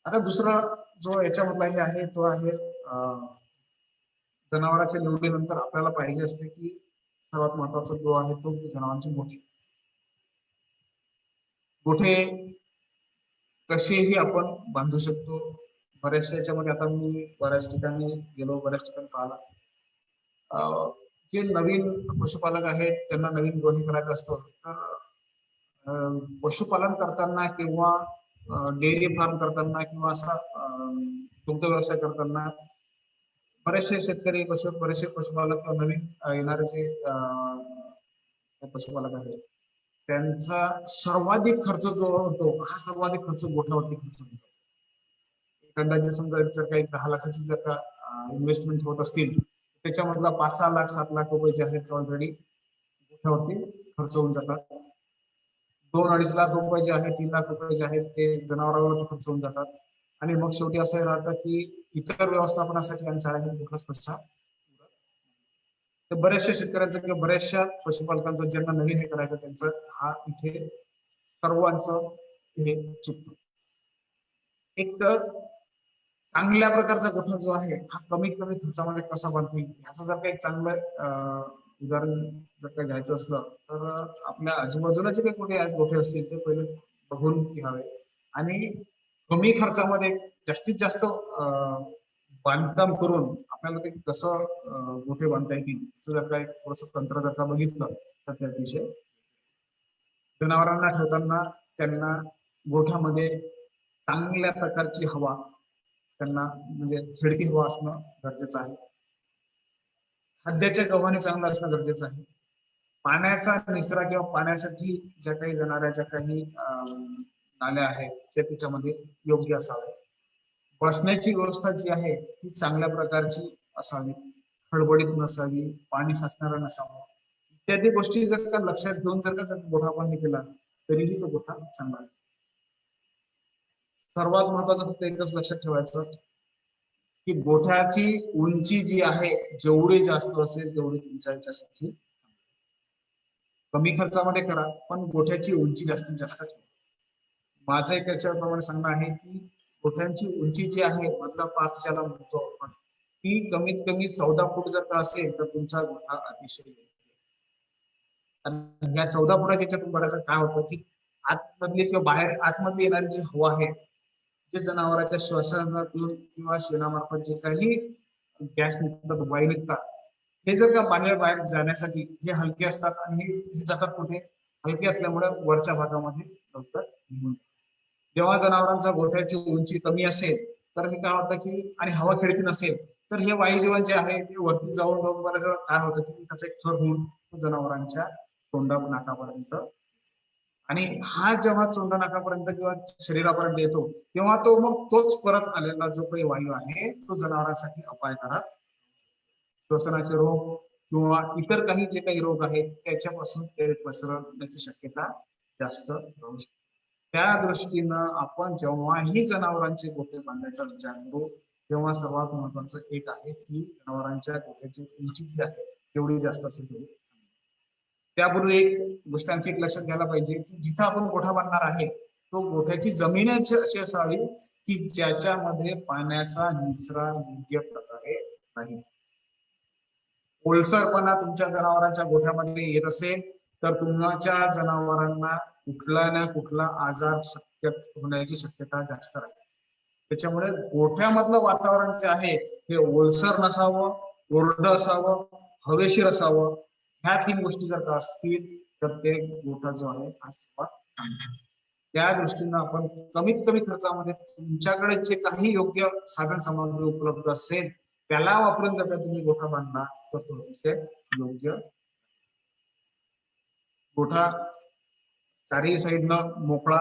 आता दुसरा जो याच्यामधला हे आहे तो आहे जनावरांच्या निवडीनंतर आपल्याला पाहिजे असते की सर्वात महत्वाचा जो आहे तो जनावरांचे गोठे. गोठे कसेही आपण बांधू शकतो. बऱ्याचशा याच्यामध्ये आता मी बऱ्याच ठिकाणी गेलो, बऱ्याच ठिकाणी पाहिला. जे नवीन पशुपालक आहेत त्यांना नवीन गोठे करायचं असतं तर पशुपालन करताना किंवा डेअरी फार्म करताना किंवा असा दुग्ध व्यवसाय करताना बरेचसे शेतकरी बरेचसे पशुपालक किंवा नवीन येणारे जे पशुपालक आहेत त्यांचा सर्वाधिक खर्च जो होतो हा सर्वाधिक खर्च गोठ्यावरती खर्च होतो. अंदाजे समजा जर काही 10 लाखाची जर का इन्व्हेस्टमेंट होत असतील त्याच्यामधला 5-6 लाख 7 लाख रुपये जे आहेत ऑलरेडी गोठ्यावरती खर्च होऊन जातात. 2-2.5 लाख रुपये जे आहेत, 3 लाख रुपये जे आहेत ते जनावरांवरती खर्च होऊन जातात. आणि मग शेवटी असं राहतं की इतर व्यवस्थापनासाठी आणि चाळ्यासाठी कुठलाच पैसा. तर बऱ्याचशा शेतकऱ्यांचं किंवा बऱ्याचशा पशुपालकांचं ज्यांना नवीन हे करायचं त्यांचं हा इथे सर्वांचं हे चुकतं. एक चांगल्या प्रकारचा गोठा जो आहे हा कमीत कमी खर्चामध्ये कसा बांधता येईल ह्याचं जर का एक चांगलं उदाहरण जर का घ्यायचं असलं तर आपल्या आजूबाजूला जे काही गोठे असतील ते पहिले बघून घ्यावे आणि कमी खर्चामध्ये जास्तीत जास्त बांधकाम करून आपल्याला ते कसं गोठे बांधता येतील त्याचं जर का एक थोडंसं तंत्र जर का बघितलं तर त्या विषय जनावरांना ठेवताना त्यांना गोठ्यामध्ये चांगल्या प्रकारची हवा त्यांना म्हणजे खिडकी हवा असणं गरजेचं आहे. खाद्याच्या गव्हाणे चांगलं असणं गरजेचं आहे. पाण्याचा निचरा किंवा पाण्यासाठी ज्या काही जाणाऱ्या ज्या काही नाल्या आहेत त्या त्याच्यामध्ये योग्य असाव्या. बसण्याची व्यवस्था जी आहे ती चांगल्या प्रकारची असावी, खडबडीत नसावी, पाणी साचणारा नसावं. इत्यादी गोष्टी जर का लक्षात घेऊन जर का गोठा आपण हे केला तरीही तो गोठा चांगला आहे. सर्वात महत्वाचं फक्त एकच लक्षात ठेवायचं की गोठ्याची उंची जी आहे जेवढी जास्त असेल तेवढी तुमच्या याच्यासाठी कमी खर्चामध्ये करा, पण गोठ्याची उंची जास्तीत जास्त ठेवा. माझं एक याच्याप्रमाणे सांगणं आहे की गोठ्यांची उंची जी आहे मधला पाच ज्याला म्हणतो आपण ती कमीत कमी 14 फूट जर का असेल तर तुमचा गोठा अतिशय आणि या 14 फुटाच्या याच्यातून बऱ्याच काय होतं की आतमधली किंवा बाहेर आतमधली येणारी जी हवा आहे जे जनावरांच्या श्वसनातून किंवा शेणामार्फत जे काही गॅस निघतात वायू निघतात हे जर का बाहेर बाहेर जाण्यासाठी हे हलके असतात आणि हे जातात कुठे हलके असल्यामुळे वरच्या भागामध्ये लवकर निघून. जेव्हा जनावरांचा गोठ्याची उंची कमी असेल तर हे काय होतं की आणि हवा खिडकी नसेल तर हे वायू जीवन जे आहे ते वरती जाऊन बऱ्याच वेळा काय होतं की त्याचा एक थर होऊन जनावरांच्या तोंडा नाकापर्यंत आणि हा जेव्हा तोंडा नाकापर्यंत किंवा शरीरापर्यंत येतो तेव्हा तो मग तोच परत आलेला जो काही वायू आहे तो जनावरांसाठी अपायकारक श्वसनाचे रोग किंवा इतर काही जे काही रोग आहेत त्याच्यापासून ते पसरण्याची शक्यता जास्त राहू शकते. त्या दृष्टीनं आपण जेव्हाही जनावरांचे गोठे बांधायचा विचार करू तेव्हा सर्वात महत्वाचं एक आहे की जनावरांच्या गोठ्याची उंची जी आहे तेवढी जास्त असेल तेवढी. त्यापूर्वी एक गोष्ट आणखी एक लक्षात घ्यायला पाहिजे की जिथं आपण गोठा बांधणार आहे तो गोठ्याची जमीनच अशी असावी की ज्याच्यामध्ये पाण्याचा निचरा योग्य प्रकारे नाही. ओलसरपणा तुमच्या जनावरांच्या गोठ्यामध्ये येत असेल तर तुमच्या जनावरांना कुठला ना कुठला आजार शक्य होण्याची शक्यता जास्त राहील. त्याच्यामुळे गोठ्यामधलं वातावरण जे आहे हे ओलसर नसावं, कोरडं असावं, हवेशीर असावं. ह्या तीन गोष्टी जर का असतील तर ते गोठा जो आहे हा सर्वात त्या दृष्टीनं आपण कमीत कमी खर्चामध्ये तुमच्याकडे जे काही योग्य साधन सामग्री उपलब्ध असेल त्याला वापरून जर का तुम्ही गोठा बांधला तर तो योग्य. गोठा चारही साईडनं मोकळा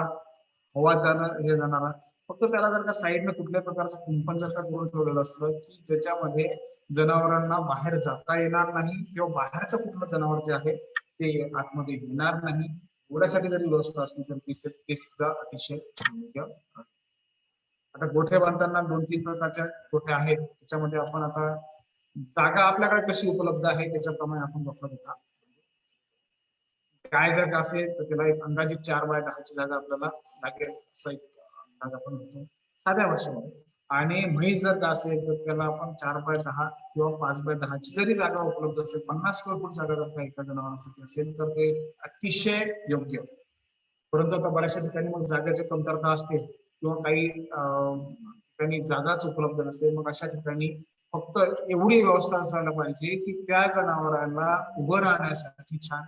हवा जाणं हे जाणारा फक्त त्याला जर का साईडनं कुठल्याही प्रकारचं कुंपण जर का करून ठेवलेलं असलं की ज्याच्यामध्ये जनावरांना बाहेर जाता येणार नाही किंवा बाहेरचं कुठलं जनावर जे आहे ते आतमध्ये येणार नाही एवढ्यासाठी जरी व्यवस्था असली तर ते सुद्धा अतिशय योग्य आहे. आता गोठे बांधताना 2-3 प्रकारच्या गोठे आहेत त्याच्यामध्ये आपण आता जागा आपल्याकडे कशी उपलब्ध आहे त्याच्याप्रमाणे आपण गोठा गोठा काय जर का असेल तर त्याला एक अंदाजित 4x10ची जागा आपल्याला लागेल असा एक अंदाज आपण होतो साध्या भाषेमध्ये. आणि म्हैस जर का असेल तर त्याला आपण 4x10 किंवा 5x10ची जरी जागा उपलब्ध असेल 50 स्क्वेअर फूट जागा जर का एका जनावरांसाठी असेल तर ते अतिशय योग्य. परंतु आता बऱ्याचशा ठिकाणी मग जागेची कमतरता असते किंवा काही ठिकाणी जागाच उपलब्ध नसते मग अशा ठिकाणी फक्त एवढी व्यवस्था असायला पाहिजे की त्या जनावरांना उभं राहण्यासाठी छान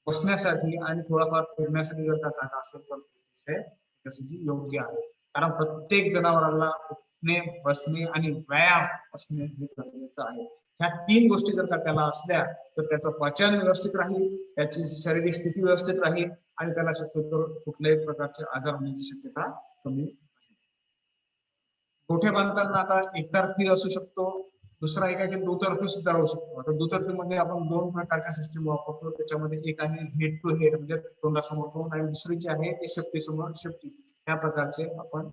बसण्यासाठी आणि थोडाफार फिरण्यासाठी जर का जागा असेल तर त्यासाठी योग्य आहे. कारण प्रत्येक जनावराला उठणे बसणे आणि व्यायाम असणे हे गरजेचं आहे. ह्या तीन गोष्टी जर का त्याला असल्या तर त्याचं पचन व्यवस्थित राहील त्याची शारीरिक स्थिती व्यवस्थित राहील आणि त्याला शक्यतो कुठल्याही प्रकारचे आजार होण्याची शक्यता कमी. गोठे बांधताना आता एकतर्फी असू शकतो दुसरा एक आहे की दुतर्फी सुद्धा राहू शकतो. आता दुतर्फी मध्ये आपण 2 प्रकारच्या सिस्टीम वापरतो त्याच्यामध्ये एक आहे हेड टू हेड म्हणजे तोंडासमोर तोंड आणि दुसरी जी आहे ते शेपटी समोर शेपटी त्या प्रकारचे आपण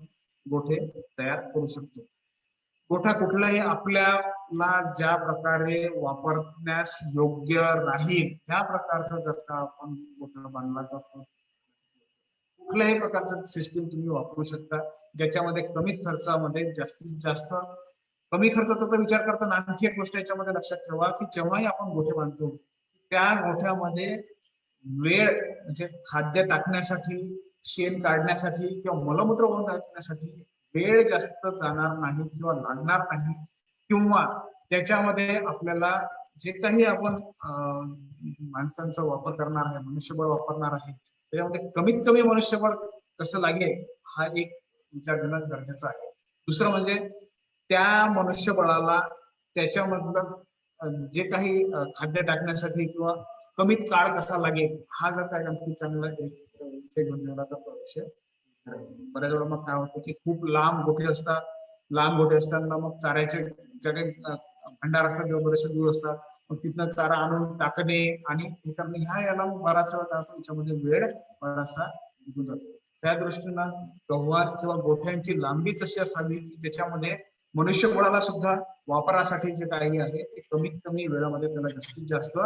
गोठे तयार करू शकतो. गोठा कुठलाही आपल्याला ज्या प्रकारे वापरण्यास योग्य राहील त्या प्रकारचा जर का आपण गोठा बांधला तर कुठल्याही प्रकारचं सिस्टीम तुम्ही वापरू शकता ज्याच्यामध्ये कमीत खर्चामध्ये जास्तीत जास्त कमी खर्चाचा तर विचार करताना आणखी एक गोष्ट याच्यामध्ये लक्षात ठेवा की जेव्हाही आपण गोठे बांधतो त्या गोठ्यामध्ये वेळ म्हणजे खाद्य टाकण्यासाठी शेण काढण्यासाठी किंवा मलमूत्र वाहून टाकण्यासाठी वेळ जास्त जाणार नाही किंवा लागणार नाही किंवा त्याच्यामध्ये आपल्याला जे काही आपण माणसांचा वापर करणार आहे मनुष्यबळ वापरणार आहे त्याच्यामध्ये कमीत कमी मनुष्यबळ कसं लागेल हा एक विचार घेणं गरजेचं आहे. दुसरं म्हणजे त्या मनुष्यबळाला त्याच्यामधलं जे काही खाद्य टाकण्यासाठी किंवा कमीत काळ कसा लागेल हा जर काही आणखी चांगला एक विषय घेऊन गेला तर तो विषय बऱ्याच वेळा मग काय होतं की खूप लांब गोठे असतात. लांब गोठे असताना मग चाऱ्याचे ज्या काही भंडार असतात किंवा बरेचसे दूर असतात, मग तिथनं चारा आणून टाकणे आणि हे करणे याला मग बराच वेळा काय होतो याच्यामध्ये वेळ बराचसा निघून जातो. त्या दृष्टीनं गव्हाण किंवा गोठ्यांची लांबीच अशी असावी की ज्याच्यामध्ये मनुष्यबळाला सुद्धा वापरासाठी जे काही आहे ते कमीत कमी वेळामध्ये त्याला जास्तीत जास्त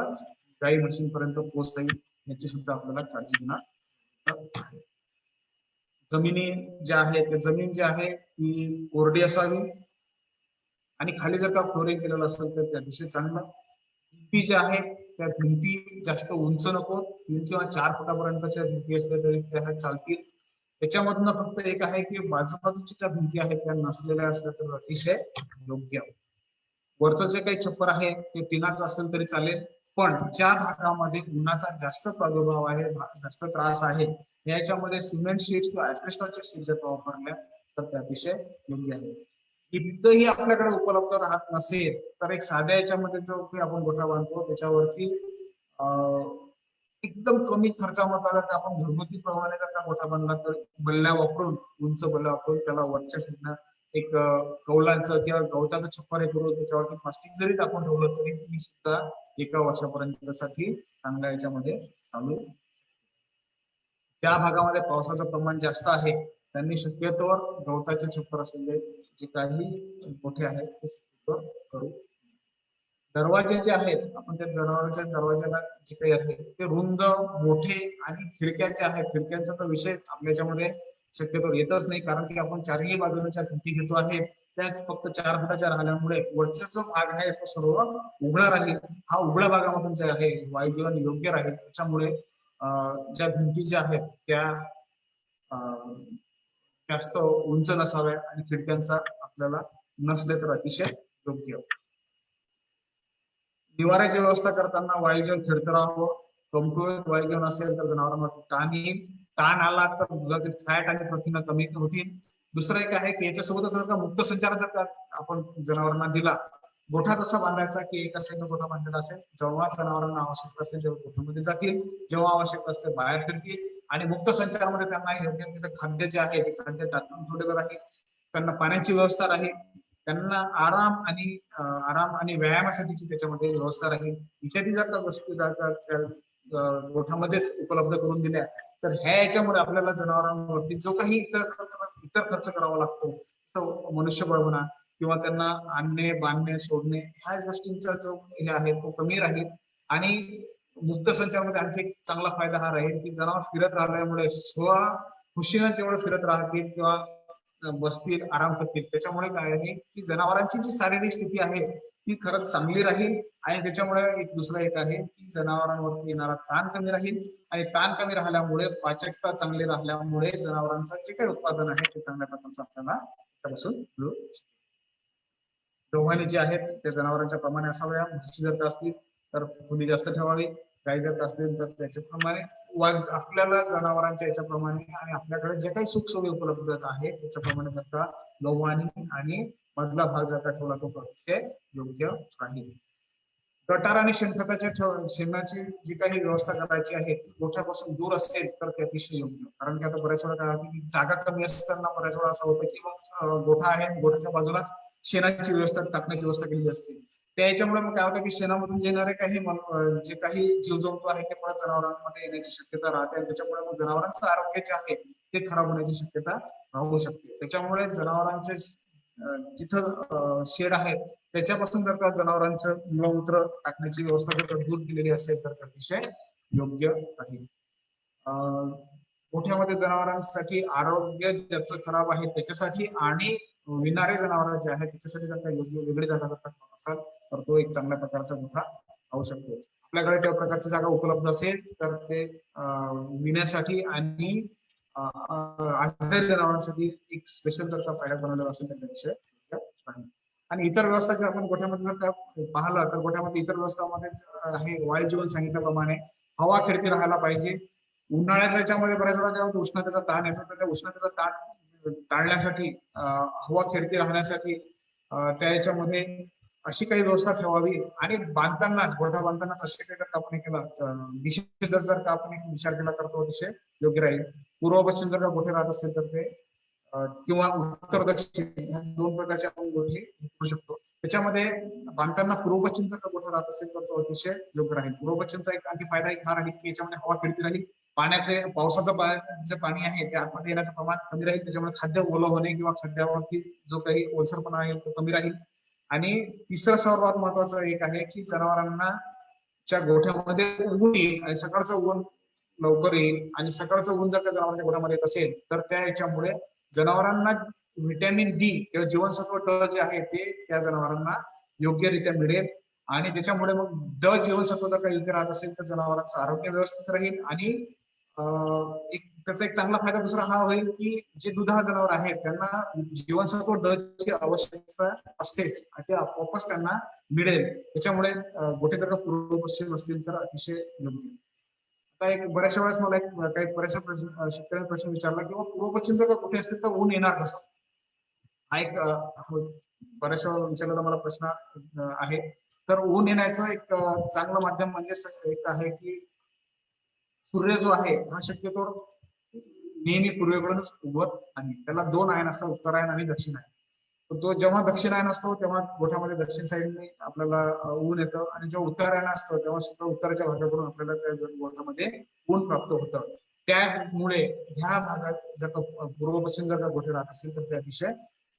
गाई म्हशींपर्यंत पोहोचता येईल याची सुद्धा आपल्याला काळजी घेणं आहे. जमिनी ज्या आहेत त्या जमीन जी आहे ती कोरडी असावी आणि खाली जर का फ्लोरिंग केलेलं असेल तर त्या दिवशी चांगलं. भिंती ज्या आहेत त्या भिंती जास्त उंच नको, 3 किंवा 4 फुटापर्यंतच्या भिंती असल्या तरी त्या चालतील. त्याच्यामधनं फक्त एक आहे की बाजूबाजूच्या ज्या भिंती आहेत त्या नसलेल्या असल्या तर अतिशय योग्य. वरचं जे काही छप्पर आहे ते टिनाचं असेल तरी चालेल, पण ज्या भागामध्ये उन्हाचा जास्त प्रादुर्भाव आहे, जास्त त्रास आहे, याच्यामध्ये सिमेंट शीट किंवा ऍस्बेस्टॉसच्या शीट जर वापरल्या तर ते अतिशय योग्य आहे. इतकंही आपल्याकडे उपलब्ध राहत नसेल तर एक साध्या याच्यामध्ये जो काही आपण गोठा बांधतो त्याच्यावरती एकदम कमी खर्चामध्ये जर का आपण घरगुती प्रमाणे जर का गोठा बांधला तर बल्ल्या वापरून, उंच बल्ल्या वापरून त्याला वरच्या साईडनं एक कौलांचं किंवा गवताचं छप्पर हे करून त्याच्यावरती प्लास्टिक जरी टाकून ठेवलं तरी ती सुद्धा 1 वर्षापर्यंतसाठी चांगल्या याच्यामध्ये चालू. ज्या भागामध्ये पावसाचं प्रमाण जास्त आहे त्यांनी शक्यतोवर गवताचे छप्पर असलेले जे काही गोठे आहेत ते शक्यतोवर करू. दरवाजे जे आहेत आपण त्या जनावरांच्या दरवाजाला जे काही आहे ते रुंद मोठे आणि खिडक्या ज्या आहेत खिडक्यांचा तर विषय आपल्या याच्यामध्ये शक्यतो येतच नाही, कारण की आपण चारही बाजूच्या भिंती घेतो आहे त्याच फक्त 4 फुटाच्या राहिल्यामुळे वरचा जो भाग आहे तो सर्व उघडा राहील. हा उघड्या भागामधून जे आहे वायुजीवन योग्य राहील. त्याच्यामुळे ज्या भिंती ज्या आहेत त्या जास्त उंच नसाव्या आणि खिडक्यांचा आपल्याला नसले तर अतिशय योग्य. निवाऱ्याची व्यवस्था करताना वायुजीवन फिरत राहावं. कमकुवत वायुजीवन असेल तर जनावरांवर ताण येईल. ताण आला तर दुधातील फॅट आणि प्रथिनं कमी होतील. दुसरं एक आहे की याच्यासोबतच जर का मुक्त संचार जर का आपण जनावरांना दिला, गोठा जसा बांधायचा की एका साईडला गोठा बांधलेला असेल, जेव्हा जनावरांना आवश्यक असेल तेव्हा गोठ्यामध्ये जातील, जेव्हा आवश्यक असेल बाहेर फिरतील आणि मुक्त संचारामध्ये त्यांना योग्य तिथे खाद्य जे आहे ते खाद्य टाकून ठेवलेलं राहील. त्यांना पाण्याची व्यवस्था राहील, त्यांना आराम आणि व्यायामासाठीची त्याच्यामध्ये व्यवस्था राहील. इत्यादी जर का गोष्टी जर का त्या गोठ्यामध्येच उपलब्ध करून दिल्या तर ह्या याच्यामुळे आपल्याला जनावरांवरती जो काही इतर खर्च करावा लागतो मनुष्यबळ म्हणा किंवा त्यांना आणणे बांधणे सोडणे ह्या गोष्टींचा जो हे आहे तो कमी राहील. आणि मुक्त संचारामध्ये आणखी एक चांगला फायदा हा राहील की जनावर फिरत राहिल्यामुळे खुशीनं जेवढं फिरत राहतील किंवा बसतील आराम करतील त्याच्यामुळे काय आहे की जनावरांची जी शारीरिक स्थिती आहे ती खरंच चांगली राहील. आणि त्याच्यामुळे एक दुसरं एक आहे की जनावरांवरती येणारा ताण कमी राहील आणि ताण कमी राहिल्यामुळे पाचकता चांगली राहिल्यामुळे जनावरांचं जे काही उत्पादन आहे ते चांगल्या प्रकारचं आपल्याला त्यापासून मिळू शकते. दोघांनी जे आहेत त्या जनावरांच्या प्रमाणे असाव्या. म्हशी जर का असतील तर खोली जास्त ठेवावी, गाई जर असतील तर त्याच्याप्रमाणे आपल्याला जनावरांच्या याच्याप्रमाणे आणि आपल्याकडे जे काही सुखसोयी उपलब्ध आहे त्याच्याप्रमाणे जर का गव्हाणी आणि मधला भाग जर का ठेवला तो अतिशय योग्य राहील. गटार आणि शेणखताच्या शेणाची जी काही व्यवस्था करायची आहे ती गोठ्यापासून दूर असेल तर ते अतिशय योग्य. कारण की आता बऱ्याच वेळा काय होतं की जागा कमी असताना बऱ्याच वेळा असं होतं की मग गोठा आहे गोठ्याच्या बाजूलाच शेणाची व्यवस्था टाकण्याची व्यवस्था केलेली असते. त्या याच्यामुळे मग काय होतं की शेणामधून येणारे काही जे काही जीवजंतू आहे ते परत जनावरांमध्ये येण्याची शक्यता राहते आणि त्याच्यामुळे मग जनावरांचं आरोग्य जे आहे ते खराब होण्याची शक्यता राहू शकते. त्याच्यामुळे जनावरांचे जिथं शेड आहे त्याच्यापासून जर का जनावरांचं मूत्र टाकण्याची व्यवस्था जर का दूर केलेली असेल तर अतिशय योग्य राहील. गोठ्यामध्ये जनावरांसाठी आरोग्य ज्याचं खराब आहे त्याच्यासाठी आणि विणारे जनावर जे आहेत त्याच्यासाठी जर का योग्य वेगळी जागा जर का असाल तर तो एक चांगल्या प्रकारचा गोठा होऊ शकतो. आपल्याकडे त्या प्रकारची जागा उपलब्ध असेल तर ते विण्यासाठी आणि आजारी जनावरांसाठी एक स्पेशल जर का पायऱ्या बनवलेला असेल तर विषय राहील. आणि इतर व्यवस्था जर आपण गोठ्यामध्ये जर का पाहिलं तर गोठ्यामध्ये इतर व्यवस्थामध्ये आहे वायुजीवन सांगितल्याप्रमाणे हवा खेळती राहायला पाहिजे. उन्हाळ्याच्या याच्यामध्ये बऱ्याच वेळा काय होतं उष्णतेचा ताण येतो तर त्या उष्णतेचा ताण टाळण्यासाठी हवा खेळती राहण्यासाठी त्या याच्यामध्ये अशी काही व्यवस्था ठेवावी आणि बांधतानाच गोठा बांधतानाच असे काही जर का आपण हे केलं दिशेचा जर का आपण एक विचार केला तर तो अतिशय योग्य राहील. पूर्व पश्चिम जर का गोठे राहत असेल तर ते किंवा उत्तर दक्षिण ह्या दोन प्रकारचे आपण गोठे करू शकतो. त्याच्यामध्ये बांधताना पूर्व पश्चिम जर का गोठा राहत असेल तर तो अतिशय योग्य राहील. पूर्व पश्चिमचा एक आणखी फायदा एक हा राहील की याच्यामध्ये हवा फिरती राहील, पाण्याचे पावसाचं जे पाणी आहे ते आतमध्ये येण्याचं प्रमाण कमी राहील, त्याच्यामुळे खाद्य ओलं होणे किंवा खाद्यावरती जो काही ओलसरपणा आहे तो कमी राहील. आणि तिसरं सर्वात महत्वाचं एक आहे की जनावरांना च्या गोठ्यामध्ये ऊन येईल आणि सकाळचं ऊन लवकर येईल आणि सकाळचं ऊन जर का जनावरांच्या गोठ्यामध्ये येत असेल तर त्या याच्यामुळे जनावरांना व्हिटॅमिन डी किंवा जीवनसत्व ड जे आहे ते त्या जनावरांना योग्यरित्या मिळेल आणि त्याच्यामुळे मग ड जीवनसत्व जर का योग्य राहत असेल तर जनावरांचं आरोग्य व्यवस्थित राहील आणि एक त्याचा एक चांगला फायदा दुसरा हा होईल की जे दुधाळ जनावर आहेत त्यांना जीवनसत्व ड ची आवश्यकता असतेच ते आपोआपच त्यांना मिळेल. त्याच्यामुळे गोठे जर का पूर्व पश्चिम असतील तर अतिशय योग्य. आता एक बऱ्याचशा वेळेस मला एक काही बऱ्याचशा शेतकऱ्यांनी प्रश्न विचारला की पूर्व पश्चिम जर का कुठे असतील तर ऊन येणार कसं. हा एक बऱ्याचशा विचारलेला मला प्रश्न आहे. तर ऊन येण्याचं एक चांगलं माध्यम म्हणजे एक आहे की सूर्य जो आहे हा शक्यतो नेहमी पूर्वेकडूनच उगवत नाही. त्याला दोन आयन असतात, उत्तरायण आणि दक्षिणायन. तो जेव्हा दक्षिणायन असतो तेव्हा गोठ्यामध्ये दक्षिण साईडने आपल्याला ऊन येतं आणि जेव्हा उत्तरायण असतं तेव्हा सुद्धा उत्तराच्या भागाकडून आपल्याला त्या गोठ्यामध्ये ऊन प्राप्त होतं. त्यामुळे ह्या भागात जर का पूर्व पश्चिम जर का गोठे राहत असेल तर ते अतिशय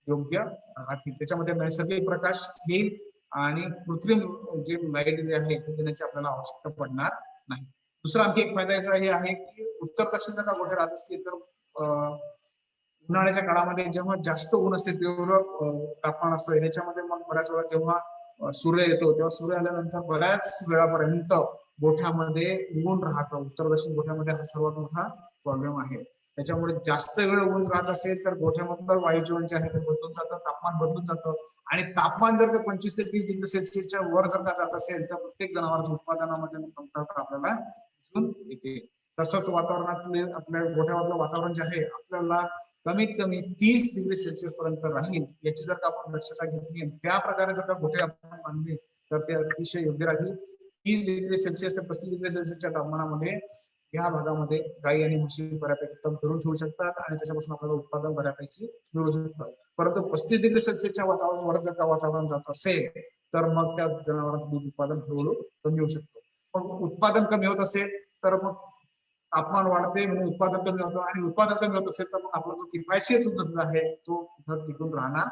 योग्य राहतील. त्याच्यामध्ये नैसर्गिक प्रकाश येईल आणि कृत्रिम जे लाईट जे आहे ते देण्याची आपल्याला आवश्यकता पडणार नाही. दुसरा आणखी एक फायदा याचा हे आहे की उत्तर दक्षिण जर का गोठे राहत असतील तर उन्हाळ्याच्या काळामध्ये जेव्हा जास्त ऊन असते तीव्र तापमान असतं ह्याच्यामध्ये मग बऱ्याच वेळा जेव्हा सूर्य येतो तेव्हा सूर्य आल्यानंतर बऱ्याच वेळापर्यंत गोठ्यामध्ये ऊन राहतं. उत्तर दक्षिण गोठ्यामध्ये हा सर्वात मोठा प्रॉब्लेम आहे. त्याच्यामुळे जास्त वेळ ऊन राहत असेल तर गोठ्यामधलं वायू जीवन जे आहे ते बदलून जातं, तापमान बदलून जातं आणि तापमान जर का 25 ते 30 डिग्री सेल्सिअसच्या वर जर का जात असेल तर प्रत्येक जनावरांच्या उत्पादनामध्ये कमतरता आपल्याला दिसून येते. तसंच वातावरणातले आपल्या गोठ्यामधलं वातावरण जे आहे आपल्याला कमीत कमी 30 डिग्री सेल्सिअस पर्यंत राहील याची जर का आपण दक्षता घेतली त्या प्रकारे जर का गोठे आपण बांधले तर ते अतिशय योग्य राहील. 30 डिग्री सेल्सिअस ते 35 डिग्री सेल्सिअसच्या तापमानामध्ये या भागामध्ये गाई आणि म्हशी बऱ्यापैकी तग धरून ठेवू शकतात आणि त्याच्यापासून आपल्याला उत्पादन बऱ्यापैकी मिळू शकतं. परंतु 35 डिग्री सेल्सिअसच्या वातावरणावर जर का वातावरण जात असेल तर मग त्या जनावरांचं दूध उत्पादन हळूहळू कमी होऊ शकतं. पण उत्पादन कमी होत असेल तर मग तापमान वाढते म्हणून उत्पादन कमी होतं आणि उत्पादन कमी होत असेल तर मग आपला जो किफायतशीर दूध आहे तो टिकून राहणार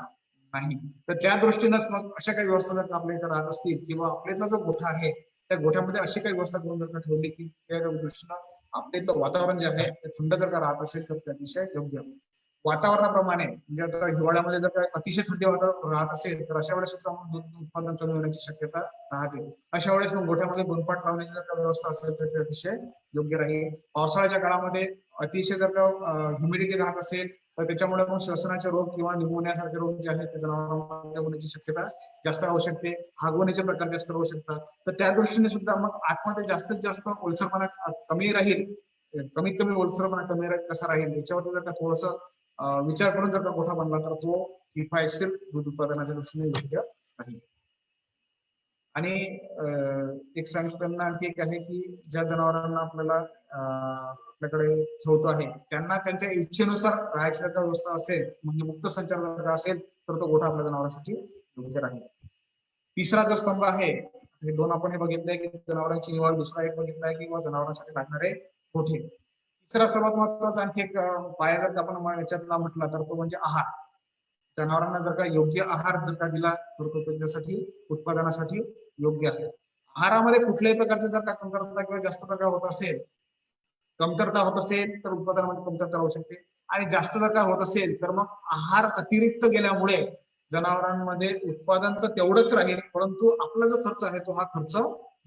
नाही. तर त्या दृष्टीनंच मग अशा काही व्यवस्था जर आपल्या इथे राहत असतील किंवा आपल्यातला जो गोठा आहे त्या गोठ्यामध्ये अशी काही व्यवस्था करून जर ठेवली की त्या दृष्टीनं आपल्या इथलं वातावरण जे आहे ते थंड जर का राहत असेल तर ते अतिशय योग्य. वातावरणाप्रमाणे म्हणजे आता हिवाळ्यामध्ये जर का अतिशय थंडी वातावरण राहत असेल तर अशा वेळेस सुद्धा मग दूध उत्पादन कमी होण्याची शक्यता राहते. अशा वेळेस मग गोठ्यामध्ये गोनपाट लावण्याची जर का व्यवस्था असेल तर ते अतिशय योग्य राहील. पावसाळ्याच्या काळामध्ये अतिशय जर का ह्युमिडिटी राहत असेल तर त्याच्यामुळे मग श्वसनाचे रोग किंवा निमोनियासारखे रोग जे आहेत ते जनावरांना होण्याची शक्यता जास्त राहू शकते. हागवण्याचे प्रकार जास्त राहू शकतात. तर त्या दृष्टीने सुद्धा मग आतमध्ये जास्तीत जास्त ओलसरपणा कमी राहील, कमीत कमी ओलसरपणा कमी कसा राहील याच्यावरती जर का थोडस विचार करून जर का गोठा बनला तर तो किफायतशीर दूध उत्पादनाच्या दृष्टीने योग्य राहील. आणि एक सांगताना आणखी एक आहे की ज्या जनावरांना आपल्याला आपल्याकडे ठेवतो आहे त्यांना त्यांच्या इच्छेनुसार राहायची जर व्यवस्था असेल म्हणजे मुक्त संचार जर का असेल तर तो गोठा आपल्या जनावरांसाठी योग्य राहील. तिसरा जो स्तंभ आहे हे दोन आपण हे बघितलंय की जनावरांची निवड, दुसरा एक बघितलाय की जनावरांसाठी लागणारे गोठे. तिसरा सर्वात महत्वाचा आणखी एक पाया जर आपण याच्यातला म्हटला तर तो म्हणजे आहार. जनावरांना जर का योग्य आहार जर का दिला तर तो त्याच्यासाठी उत्पादनासाठी योग्य आहे. आहारामध्ये कुठल्याही प्रकारचे जर का कमतरता किंवा जास्त जर का होत असेल, कमतरता होत असेल तर उत्पादनामध्ये कमतरता होऊ शकते आणि जास्त जर का होत असेल तर मग आहार अतिरिक्त गेल्यामुळे जनावरांमध्ये उत्पादन तर तेवढंच राहील परंतु आपला जो खर्च आहे तो हा खर्च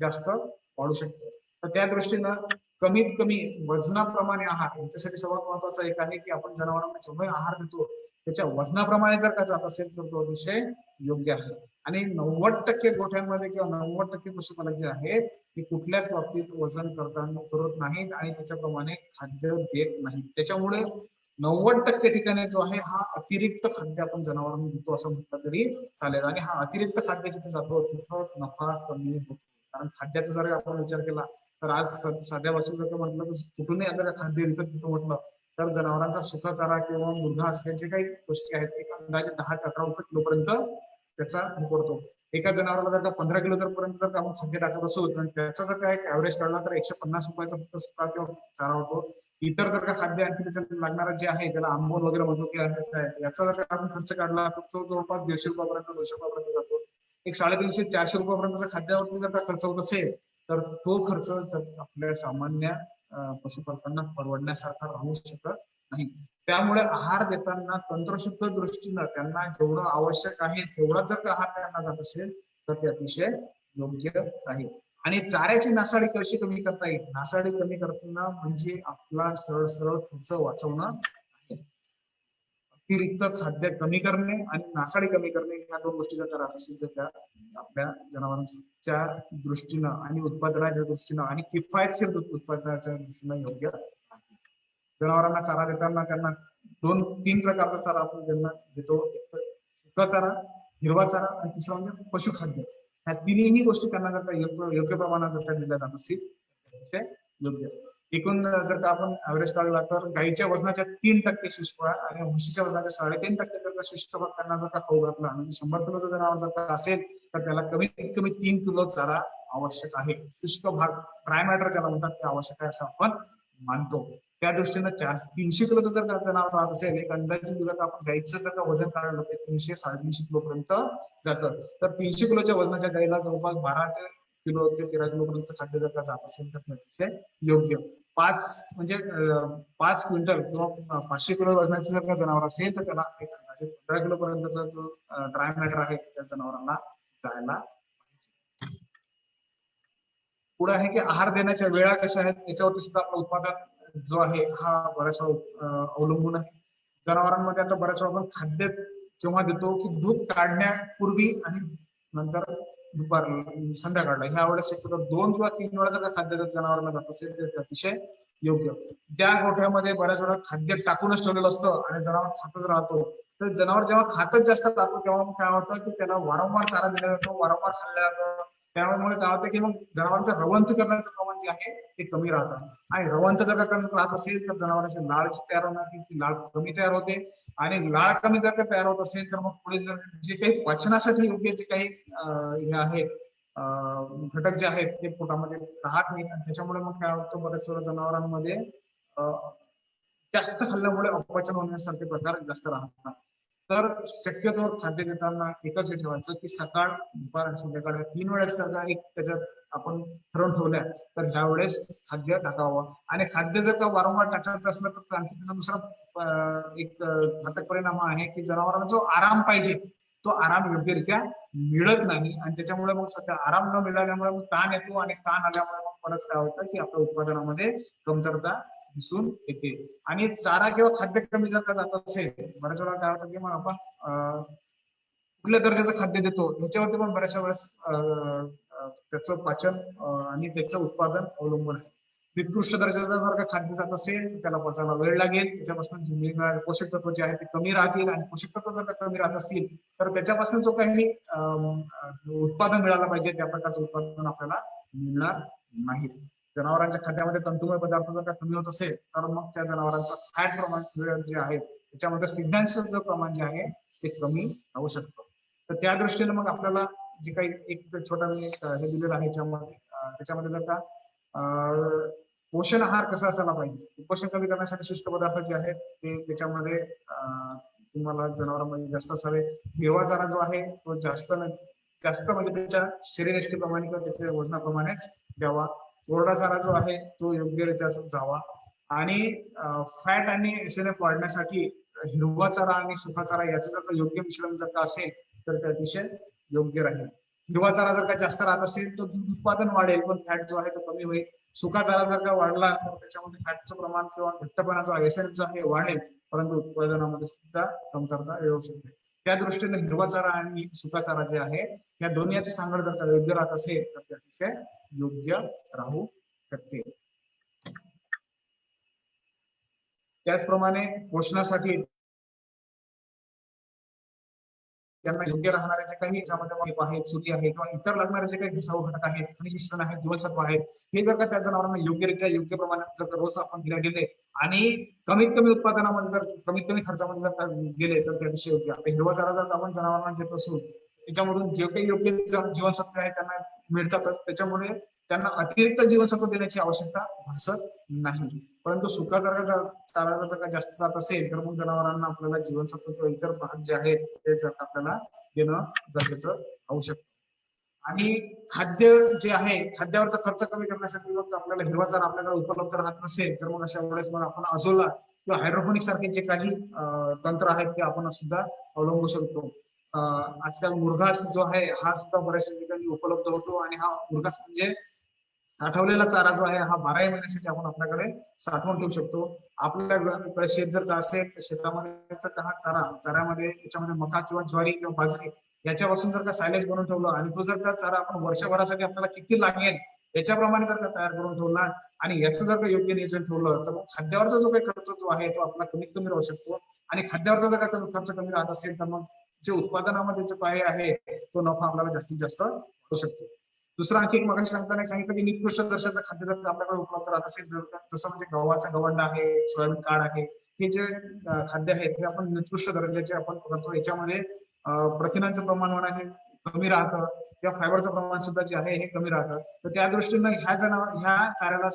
जास्त वाढू शकतो. तर त्या दृष्टीनं कमीत कमी वजनाप्रमाणे आहार याच्यासाठी सर्वात महत्वाचं एक आहे की आपण जनावरांना जेवढा आहार देतो त्याच्या वजनाप्रमाणे जर का जात असेल तर तो अतिशय योग्य आहे. आणि 90% गोठ्यांमध्ये किंवा 90% पशुपालक जे आहेत ते कुठल्याच बाबतीत वजन करत नाहीत आणि त्याच्याप्रमाणे खाद्य देत नाहीत. त्याच्यामुळे 90% ठिकाणी जो आहे हा अतिरिक्त खाद्य आपण जनावरांना देतो असं म्हटलं तरी चालेल. आणि हा अतिरिक्त खाद्य जिथे जातो तिथं नफा कमी होतो. कारण खाद्याचा जर आपण विचार केला तर आज साध्या भाषेत जर म्हटलं तर कुठूनही जर खाद्य विकत घेतो म्हटलं तर जनावरांचा सुकाचारा किंवा मुर्गा असल्याचे काही गोष्टी आहेत एक अंदाजे 10 ते 11 रुपये किलोपर्यंत त्याचा हे पडतो. एका जनावराला जर का 15 किलो जर पर्यंत जर आपण खाद्य टाकत असो तर त्याचा जर का एक ऍव्हरेज काढला तर 150 रुपयाचा फक्त सुका किंवा चारा होतो. इतर जर का खाद्य आणखी त्याच्यात लागणारा जे आहे ज्याला आंबोल वगैरे म्हणतो की याचा जर का आपण खर्च काढला तर तो जवळपास 150 रुपयापर्यंत 200 रुपयापर्यंत जातो. एक 350-400 रुपयापर्यंतचा खाद्यावरती जर का खर्च होत असेल तर तो खर्च आपल्या सामान्य पशुपालकांना परवडण्यासारखा राहू शकत नाही. त्यामुळे आहार देताना तंत्रशुद्ध दृष्टीनं त्यांना जेवढं आवश्यक आहे तेवढा जर का आहार त्यांना जात असेल तर ते अतिशय योग्य राहील. आणि चाऱ्याची नासाडी कशी कमी करता येईल? नासाडी कमी करताना म्हणजे आपला सरळ सरळ खर्च वाचवणं, अतिरिक्त खाद्य कमी करणे आणि नासाडी कमी करणे ह्या दोन गोष्टी जर करत असेल तर त्या आपल्या जनावरांच्या दृष्टीनं आणि उत्पादनाच्या दृष्टीनं आणि किफायतशीर उत्पादनाच्या दृष्टीनं योग्य आहे. जनावरांना चारा देताना त्यांना 2-3 प्रकारचा चारा आपण त्यांना देतो. एक सुका चारा, हिरवा चारा आणि तिसरा म्हणजे पशुखाद्य. ह्या तिन्ही गोष्टी त्यांना जर का योग्य प्रमाणात जर का दिल्या जात असतील तर योग्य. एकूण जर का आपण ऍव्हरेज काढला तर गाईच्या वजनाच्या 3% शुष्क आणि म्हशीच्या वजनाच्या 3.5% जर का शुष्क भाग त्यांना जर का खाऊ घातला म्हणजे 100 किलोचं जनावर जर का असेल तर त्याला कमीत कमी 3 किलो चारा आवश्यक आहे. शुष्क भाग ड्राय मॅटर ज्याला म्हणतात ते आवश्यक आहे असं आपण मानतो. त्या दृष्टीनं 300 किलोचं जर का जनावर राहत असेल एक अंदाजे जर का आपण गाईचं जर का वजन काढलं तर 300-350 किलो पर्यंत जातं. तर 300 किलोच्या वजनाच्या गाईला जवळपास 12 किलो ते 13 किलो पर्यंत खाद्य जर का जात असेल तर ते योग्य. 5 क्विंटल किंवा 500 किलो वजनाचे जर का जनावर असेल तर त्याला एक अंदाजे 15 किलो पर्यंतचा जो ड्राय मॅटर आहे त्या जनावरांना जायला. पुढे आहे की आहार देण्याच्या वेळा कशा आहेत याच्यावरती सुद्धा आपलं उत्पादन जो आहे हा बऱ्याच अवलंबून आहे. जनावरांमध्ये आता बऱ्याच वेळा आपण खाद्य जेव्हा देतो की दूध काढण्यापूर्वी आणि नंतर दुपार संध्याकाळला ह्या वेळेस शक्यतो 2 किंवा 3 वेळा जर खाद्य जर जनावरांना जात असेल तर अतिशय योग्य. ज्या गोठ्यामध्ये बऱ्याच वेळा खाद्य टाकूनच ठेवलेलं असतं आणि जनावर खातच राहतो तर जनावर जेव्हा खातच जास्त राहतो तेव्हा काय होतं की त्याला वारंवार चारा दिला जातो, वारंवार खाल्ला जातो. त्यामुळे काय होतं की मग जनावरांचं रवंथ करण्याचं प्रमाण जे आहे ते कमी राहतं. आणि रवंथ जर का कमी राहत असेल तर जनावरांची लाळ तयार होणार ती लाळ कमी तयार होते. आणि लाळ कमी जर का तयार होत असेल तर मग पुढे जर जे काही पचनासाठी योग्य जे काही हे आहेत घटक जे आहेत ते पोटामध्ये राहत नाही आणि त्याच्यामुळे मग काय होतं बऱ्याच वेळा जनावरांमध्ये जास्त खाल्ल्यामुळे अपचन होण्यासारखे प्रकार जास्त राहतात. तर शक्यतो खाद्य देताना एकच हे ठेवायचं की सकाळ दुपार आणि संध्याकाळ 3 वेळेस जर का एक त्याच्यात आपण ठरवून ठेवल्या तर ह्या वेळेस खाद्य टाकावं. आणि खाद्य जर का वारंवार टाकत असलं तर आणखी त्याचा दुसरा एक घातक परिणाम आहे की जनावरांना जो आराम पाहिजे तो आराम योग्यरित्या मिळत नाही आणि त्याच्यामुळे मग सध्या आराम न मिळाल्यामुळे मग ताण येतो आणि ताण आल्यामुळे मग परत काय होतं की आपल्या उत्पादनामध्ये कमतरता दिसून येते. आणि चारा किंवा खाद्य कमी जर का जात असेल बऱ्याच वेळा काय होतं की मग आपण कुठल्या दर्जाचं खाद्य देतो ह्याच्यावरती पण बऱ्याचशा वेळेस त्याचं पाचन आणि त्याचं उत्पादन अवलंबून आहे. निकृष्ट दर्जाचं जर का खाद्य जात असेल त्याला पचायला वेळ लागेल, त्याच्यापासून पोषक तत्व जे आहे ते कमी राहतील आणि पोषक तत्व जर का कमी राहत असतील तर त्याच्यापासून जो काही उत्पादन मिळालं पाहिजे त्या प्रकारचं उत्पादन आपल्याला मिळणार नाही. जनावरांच्या खाद्यामध्ये तंतुमय पदार्थ जर का कमी होत असेल तर मग त्या जनावरांचं फॅट प्रमाण जे आहे त्याच्यामध्ये स्निग्धांशाचं प्रमाण जे आहे ते कमी राहू शकतं. तर त्या दृष्टीने मग आपल्याला जे काही एक छोटा मी हे दिलेलं आहे त्याच्यामध्ये जर का पोषण आहार कसा असायला पाहिजे, कुपोषण कमी करण्यासाठी शुष्क पदार्थ जे आहेत ते त्याच्यामध्ये तुम्हाला जनावरांमध्ये जास्त असावे. हिरवा चारा जो आहे तो जास्त म्हणजे त्याच्या शरीरयष्टीप्रमाणे किंवा त्याच्या वजनाप्रमाणेच द्यावा. कोरडा चारा जो आहे तो योग्यरित्या जावा. आणि फॅट आणि SNF वाढण्यासाठी हिरवा चारा आणि सुका चारा याचं जर का योग्य मिश्रण जर का असेल तर ते अतिशय योग्य राहील. हिरवा चारा जर का जास्त राहत असेल तर दूध उत्पादन वाढेल पण फॅट जो आहे तो कमी होईल. सुका चारा जर का वाढला तर त्याच्यामध्ये फॅटचं प्रमाण किंवा घट्टपणा जो SNF जो आहे वाढेल परंतु उत्पादनामध्ये सुद्धा कमतरता येऊ शकते. त्या दृष्टीने हिरवा चारा आणि सुका चारा जे आहे या दोन्हीची सांगड जर का योग्य राहत असेल तर ते अतिशय योग्य राहू शकते. त्याचप्रमाणे पोषणासाठी त्यांना योग्य राहणारे जे काही याच्यामध्ये वायू आहेत, सुती आहे किंवा इतर लागणारे जे काही घटक घटक आहेत, खनिज मिश्रण आहेत, जीवनसत्व आहेत, हे जर का त्या जनावरांना योग्यरित्या योग्य प्रमाणात जर का रोज आपण दिल्या गेले आणि कमीत कमी उत्पादनामध्ये जर कमीत कमी खर्चामध्ये जर का गेले तर त्या दिवशी योग्य. आता हिरवा चारा जर आपण जनावरांना देत असू त्याच्यामधून जे काही योग्य जीवनसत्व आहे त्यांना मिळतातच, त्याच्यामुळे त्यांना अतिरिक्त जीवनसत्व देण्याची आवश्यकता भासत नाही. परंतु सुका जर का चारा जर का जास्त जात असेल तर मग जनावरांना आपल्याला जीवनसत्व किंवा इतर भाग जे आहेत ते जर आपल्याला देणं गरजेचं होऊ शकतं. आणि खाद्य जे आहे खाद्यावरचा खर्च कमी करण्यासाठी मग आपल्याला हिरवा चारा आपल्याकडे उपलब्ध राहत नसेल तर मग अशा वेळेस मग आपण अझोला किंवा हायड्रोपोनिक सारखे जे काही तंत्र आहेत ते आपण सुद्धा अवलंबू शकतो. आजकाल मुरघास जो आहे हा सुद्धा बऱ्याचशा ठिकाणी उपलब्ध होतो आणि हा मुरघास म्हणजे साठवलेला चारा जो आहे हा 12 महिन्यासाठी आपण आपल्याकडे साठवून ठेवू शकतो. आपल्याकडे शेत जर का असेल तर शेतामध्ये हा चाऱ्यामध्ये याच्यामध्ये मका किंवा ज्वारी किंवा बाजरी याच्यापासून जर का सायलेज बनवून ठेवलं आणि तो जर का चारा आपण वर्षभरासाठी आपल्याला किती लागेल याच्याप्रमाणे जर का तयार करून ठेवला आणि याचं जर का योग्य नियोजन ठेवलं तर मग खाद्यावरचा जो काही खर्च जो आहे तो आपला कमीत कमी राहू शकतो. आणि खाद्यावरचा जर का खर्च कमी राहत असेल तर मग जे उत्पादनामध्ये जो काही आहे तो नफा आपल्याला जास्तीत जास्त होऊ शकतो. दुसरं आणखी एक मगाशी सांगताना सांगितलं की निकृष्ट दर्जाचं खाद्य जर आपल्याकडे उपलब्ध राहत असेल जसं म्हणजे गव्हाचा गवंडा आहे, सोयाबीन काढ आहे, हे जे खाद्य आहेत हे आपण निकृष्ट दर्जाचे आपण करतो. याच्यामध्ये प्रथिनांचं प्रमाण म्हणा हे कमी राहतं किंवा फायबरचं प्रमाण सुद्धा जे आहे हे कमी राहतं. तर त्या दृष्टीनं ह्या चाऱ्याला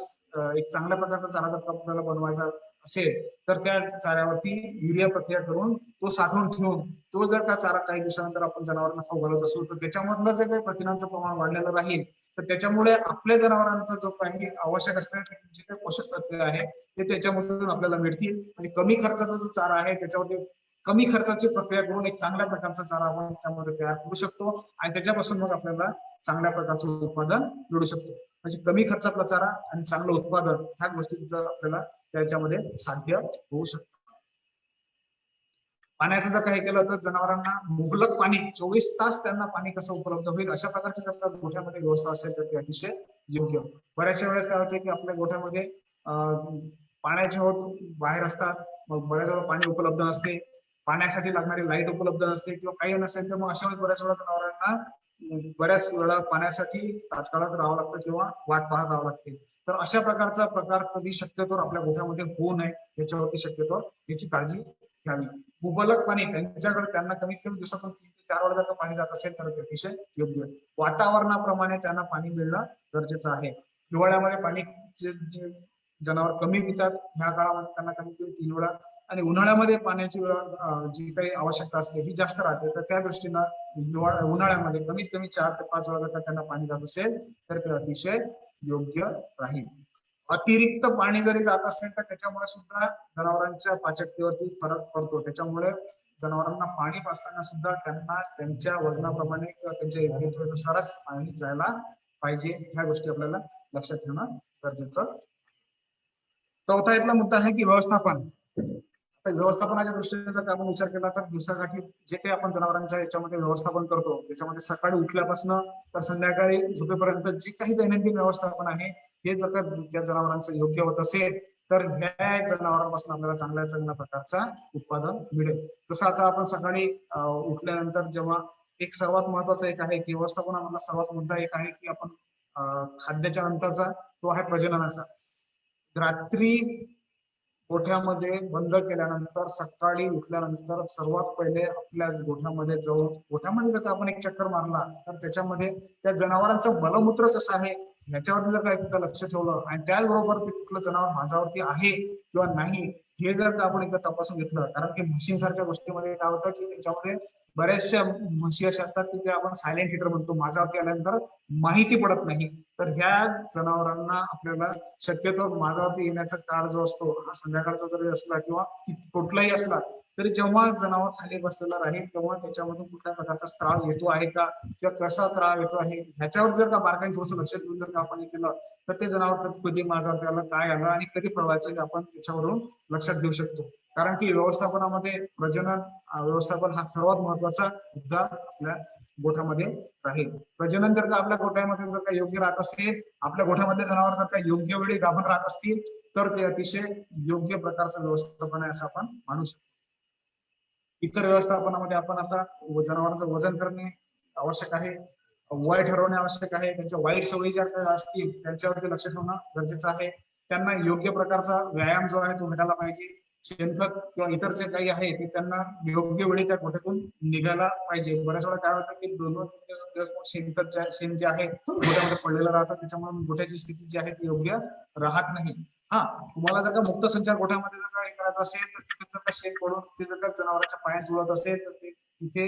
एक चांगल्या प्रकारचा चारा जर आपल्याला बनवायचा असेल तर त्या चाऱ्यावरती युरिया प्रक्रिया करून तो साठवून ठेवून तो जर का चारा काही दिवसानंतर आपण जनावरांना खाऊ घालत असू तर त्याच्यामधलं जे काही प्रथिनांचं प्रमाण वाढलेलं राहील तर त्याच्यामुळे आपल्या जनावरांचा जो काही आवश्यक असणारे जे काही पोषक तत्व आहे ते त्याच्यामधून आपल्याला मिळतील. म्हणजे कमी खर्चाचा जो चारा आहे त्याच्यावरती कमी खर्चाची प्रक्रिया करून एक चांगल्या प्रकारचा चारा आपण त्यामध्ये तयार करू शकतो आणि त्याच्यापासून मग आपल्याला चांगल्या प्रकारचं उत्पादन मिळू शकतो. म्हणजे कमी खर्चातला चारा आणि चांगलं उत्पादन ह्या गोष्टी आपल्याला त्याच्यामध्ये साध्य होऊ शकतं. पाण्याचं जर काही केलं तर जनावरांना मुबलक पाणी 24 तास त्यांना पाणी कसं उपलब्ध होईल अशा प्रकारची जर गोठ्यामध्ये व्यवस्था असेल तर ते अतिशय योग्य. बऱ्याचशा वेळेस काय होते की आपल्या गोठ्यामध्ये पाण्याचे होत बाहेर असतात, मग बऱ्याच वेळा पाणी उपलब्ध नसते, पाण्यासाठी लागणारी लाईट उपलब्ध नसते किंवा काही नसेल तर मग अशा वेळेस बऱ्याच वेळा जनावरांना बऱ्याच वेळा पाण्यासाठी तात्काळात राहावं लागतं किंवा वाट पाहत राहावं लागते. तर अशा प्रकारचा प्रकार कधी शक्यतो आपल्या गोठ्यामध्ये होऊ नये याच्यावरती शक्यतो याची काळजी घ्यावी. मुबलक पाणी त्यांना कमीत कमी दिवसातून 3 ते 4 वेळा जर पाणी जात असेल तर ते अतिशय योग्य. वातावरणाप्रमाणे त्यांना पाणी मिळणं गरजेचं आहे. हिवाळ्यामध्ये पाणी जे जनावर कमी पितात ह्या काळामध्ये त्यांना कमीत कमी 3 वेळा आणि उन्हाळ्यामध्ये पाण्याची जी काही आवश्यकता असते ही जास्त राहते. तर त्या दृष्टीनं उन्हाळ्यामध्ये कमीत कमी 4 ते 5 वेळा जर त्यांना पाणी जात असेल तर ते अतिशय योग्य राहील. अतिरिक्त पाणी जरी जात असेल तर त्याच्यामुळे सुद्धा जनावरांच्या पाचकतेवरती फरक पडतो. त्याच्यामुळे जनावरांना पाणी पाजताना सुद्धा त्यांना त्यांच्या वजनाप्रमाणे किंवा त्यांच्या योग्यतेनुसारच पाणी जायला पाहिजे. ह्या गोष्टी आपल्याला लक्षात ठेवणं गरजेचं. चौथा इथला मुद्दा आहे की व्यवस्थापन. व्यवस्थापनाच्या दृष्टीने जर आपण विचार केला तर दिवसाकाठी जे काही आपण जनावरांच्या याच्यामध्ये व्यवस्थापन करतो त्याच्यामध्ये सकाळी उठल्यापासून तर संध्याकाळी झोपेपर्यंत जे काही दैनंदिन व्यवस्थापन आहे हे जर का त्या जनावरांचं योग्य होत असेल तर ह्या जनावरांपासून आपल्याला चांगल्या प्रकारचा उत्पादन मिळेल. जसं आता आपण सकाळी उठल्यानंतर जेव्हा एक सर्वात महत्वाचं एक आहे की व्यवस्थापनामधला सर्वात मुद्दा एक आहे की आपण खाद्याच्या नंतरचा तो आहे प्रजननाचा. रात्री गोठ्यामध्ये बंद केल्यानंतर सकाळी उठल्यानंतर सर्वात पहिले आपल्या गोठ्यामध्ये जाऊन गोठ्यामध्ये जर का आपण एक चक्कर मारला तर त्याच्यामध्ये त्या जनावरांचं मलमूत्र कसं आहे ह्याच्यावरती जर का एकदा लक्ष ठेवलं आणि त्याचबरोबर ते कुठलं जनावर माझ्यावरती आहे किंवा नाही हे जर का आपण एकदा तपासून घेतलं. कारण की म्हशींसारख्या गोष्टीमध्ये काय होतं की त्याच्यामध्ये बऱ्याचशा म्हशी अशा असतात की त्या आपण सायलेंट हिटर म्हणतो, माझ्यावरती आल्यानंतर माहिती पडत नाही. तर ह्या जनावरांना आपल्याला शक्यतो माझ्यावरती येण्याचा काळ जो असतो हा संध्याकाळचा जरी असला किंवा कुठलाही असला तरी जेव्हा जनावर खाली बसलेला राहील तेव्हा त्याच्यामधून कुठल्या प्रकारचा स्त्राव येतो आहे का किंवा कसा त्राव येतो आहे ह्याच्यावर जर का बारकाईने थोडंसं लक्ष देऊन जर का आपण केलं तर ते जनावर कधी माझ्यावरती आलं, काय आलं आणि कधी पळवायचं हे आपण त्याच्यावरून लक्षात घेऊ शकतो. कारण की व्यवस्थापनामध्ये प्रजनन व्यवस्थापन हा सर्वात महत्वाचा मुद्दा आपल्या गोठ्यामध्ये राहील. प्रजनन जर का आपल्या गोठ्यामध्ये जर का योग्य राहत असेल, आपल्या गोठ्यामधले जनावर जर का योग्य वेळी गाभण राहत असतील तर ते अतिशय योग्य प्रकारचं व्यवस्थापन आहे असं आपण मानू शकतो. इतर व्यवस्थापनामध्ये आपण आता जनावरांचं वजन करणे आवश्यक आहे, वय ठरवणे आवश्यक आहे, त्यांच्या वाईट सवयी ज्या काही असतील त्यांच्यावरती लक्ष ठेवणं गरजेचं आहे. त्यांना योग्य प्रकारचा व्यायाम जो आहे तो भेटायला पाहिजे. शेणखत किंवा इतर जे काही आहे ते त्यांना योग्य वेळी त्या गोठ्यातून निघायला पाहिजे. बऱ्याच वेळा काय होतं की 2-2, 3 दिवस शेणखत शेण जे आहे गोठ्यामध्ये पडलेलं राहतं, त्याच्यामुळे गोठ्याची स्थिती जी आहे ती योग्य राहत नाही. हा, तुम्हाला जर का मुक्त संचार गोठ्यामध्ये जर का हे करायचं असेल तर तिथे जर का शेण पडून ते जर का जनावरांच्या पायात जुळत असेल तर ते तिथे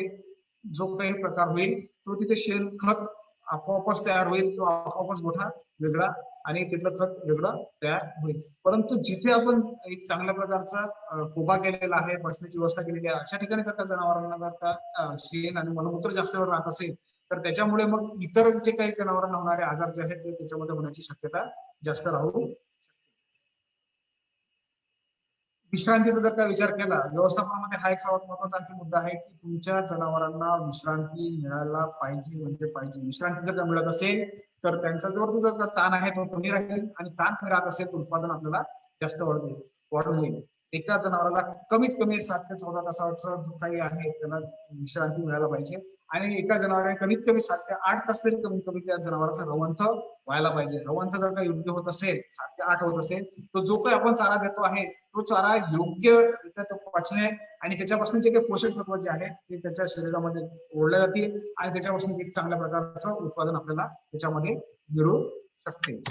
जो काही प्रकार होईल तो तिथे शेणखत आपोआपच तयार होईल, तो आपोआपच गोठा वेगळा आणि तिथलं खत वेगळं तयार होईल. परंतु जिथे आपण एक चांगल्या प्रकारचा कोबा केलेला आहे, बसण्याची व्यवस्था केलेली आहे, अशा ठिकाणी जर का जनावरांना जर का शेण आणि मलमूत्र जास्त वेळ राहत असेल तर त्याच्यामुळे मग इतर जे काही जनावरांना होणारे आजार जे आहेत ते त्याच्यामध्ये होण्याची शक्यता जास्त राहू. विश्रांतीचा जर का विचार केला व्यवस्थापनामध्ये हा एक सर्वात महत्वाचा आणखी मुद्दा आहे की तुमच्या जनावरांना विश्रांती मिळायला पाहिजे म्हणजे पाहिजे. विश्रांती जर का मिळत असेल तर त्यांचा जो जर का ताण आहे तो कमी राहील आणि ताण कमी राहत असेल तर उत्पादन आपल्याला जास्त वाढून येईल. एका जनावराला कमीत कमी 7 ते 14 तासाचा जो काही आहे त्याला विश्रांती मिळायला पाहिजे आणि एका जनावराने कमीत कमी 7 ते 8 तास तरी कमीत कमी त्या जनावरांचं रवंथ व्हायला पाहिजे. रवंथ जर का योग्य होत असेल 7 ते 8 होत असेल तो जो काही आपण चारा देतो आहे तो चारा योग्य पचणे आणि त्याच्यापासून जे काही पोषक तत्व जे आहे ते त्याच्या शरीरामध्ये ओढले जातील आणि त्याच्यापासून एक चांगल्या प्रकारचं उत्पादन आपल्याला त्याच्यामध्ये मिळू शकते.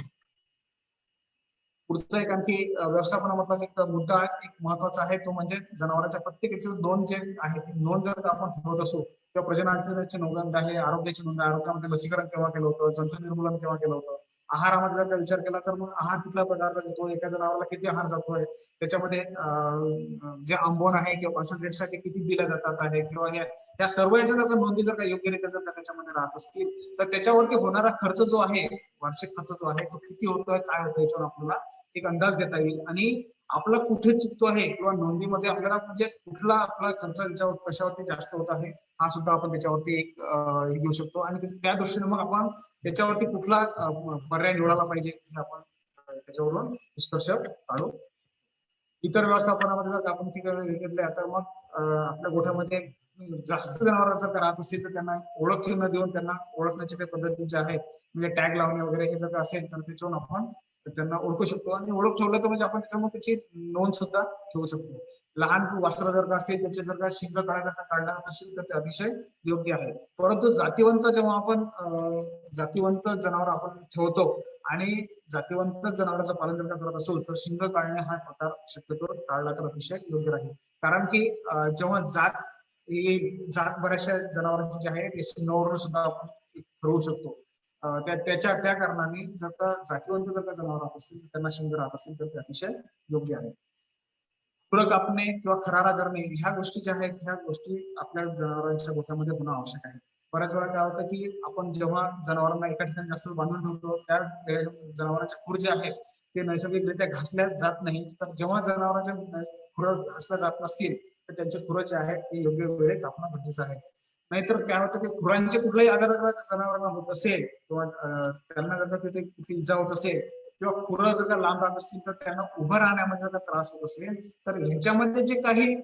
पुढचा एक आणखी व्यवस्थापनामधला एक मुद्दा एक महत्वाचा आहे तो म्हणजे जनावरांच्या प्रत्येकाचे नोंद जे आहे ती नोंद जर आपण ठेवत असो किंवा प्रजननाची नोंद आहे, आरोग्याची नोंद आहे, आरोग्यामध्ये लसीकरण केव्हा केलं होतं, जंतू निर्मूलन केव्हा केलं होतं, आहारामध्ये जर का विचार केला तर मग आहार कुठल्या प्रकारचा घेतो, एका जनावराला किती आहार जातोय, त्याच्यामध्ये जे आंबोन आहे किंवा कॉन्सन्ट्रेट साठी किती दिल्या जातात आहे किंवा त्या सर्व याच्या जर का नोंदी जर का योग्यरित्या जर का त्याच्यामध्ये राहत असतील तर त्याच्यावरती होणारा खर्च जो आहे, वार्षिक खर्च जो आहे तो किती होतोय काय होतोय याच्यावर आपल्याला एक अंदाज घेता येईल आणि आपला कुठे चुकतो आहे किंवा नोंदीमध्ये आपल्याला म्हणजे कुठला आपला खर्च त्याच्यावर कशावरती जास्त होत आहे हा सुद्धा आपण त्याच्यावरती एक घेऊ शकतो आणि त्या दृष्टीने मग आपण त्याच्यावरती कुठला पर्याय निवडायला पाहिजे हे आपण त्याच्यावरून निष्कर्ष काढू. इतर व्यवस्थापनामध्ये जर आपण घेतल्या तर मग आपल्या गोठ्यामध्ये जास्त जनावर जर राहत असतील तर त्यांना ओळख चिन्ह देऊन त्यांना ओळखण्याच्या काही पद्धती ज्या आहेत म्हणजे टॅग लावणे वगैरे हे जर असेल तर त्याच्यावरून आपण त्यांना ओळखू शकतो आणि ओळख ठेवलं तर म्हणजे आपण त्याच्यामध्ये त्याची नोंद सुद्धा ठेवू शकतो. लहान वासरं जर का असतील त्याचे जर का शिंग काढला जात असेल तर ते अतिशय योग्य आहे. परंतु जातीवंत जेव्हा आपण जातीवंत जनावर आपण ठेवतो आणि जातीवंत जनावरांचं पालन जर का करत असो तर शिंग काढणे हा प्रकार शक्यतो टाळला तर अतिशय योग्य राहील. कारण की जेव्हा जात बऱ्याचशा जनावरांची जी आहे ते शिंगावरून सुद्धा आपण ठरवू शकतो. त्या कारणाने जर का जातीवंत जर का जनावर राहत असतील त्यांना शिंग राहत असेल तर ते अतिशय योग्य आहे. खुरं कापणे किंवा खरारा करणे ह्या गोष्टी ज्या आहेत ह्या गोष्टी आपल्या जनावरांच्या गोठ्यामध्ये होणं आवश्यक आहे. बऱ्याच वेळा काय होतं की आपण जेव्हा जनावरांना एका ठिकाणी जास्त बांधून ठेवतो त्या जनावरांचे खूर जे आहेत ते नैसर्गिकरित्या घासल्या जात नाही. तर जेव्हा जनावरांच्या खुरं घासल्या जात नसतील तर त्यांचे खुरं जे आहेत ते योग्य वेळेत कापणं गरजेचं आहे. नाहीतर काय होतं की खुरांचे कुठलाही आजार जनावरांना होत असेल किंवा त्यांना जर का तिथे कुठली इजा होत असेल किंवा खुरं जर का लांब राहत असतील तर त्यांना उभं राहण्यामध्ये जर का त्रास होत असेल तर ह्याच्यामध्ये जे काही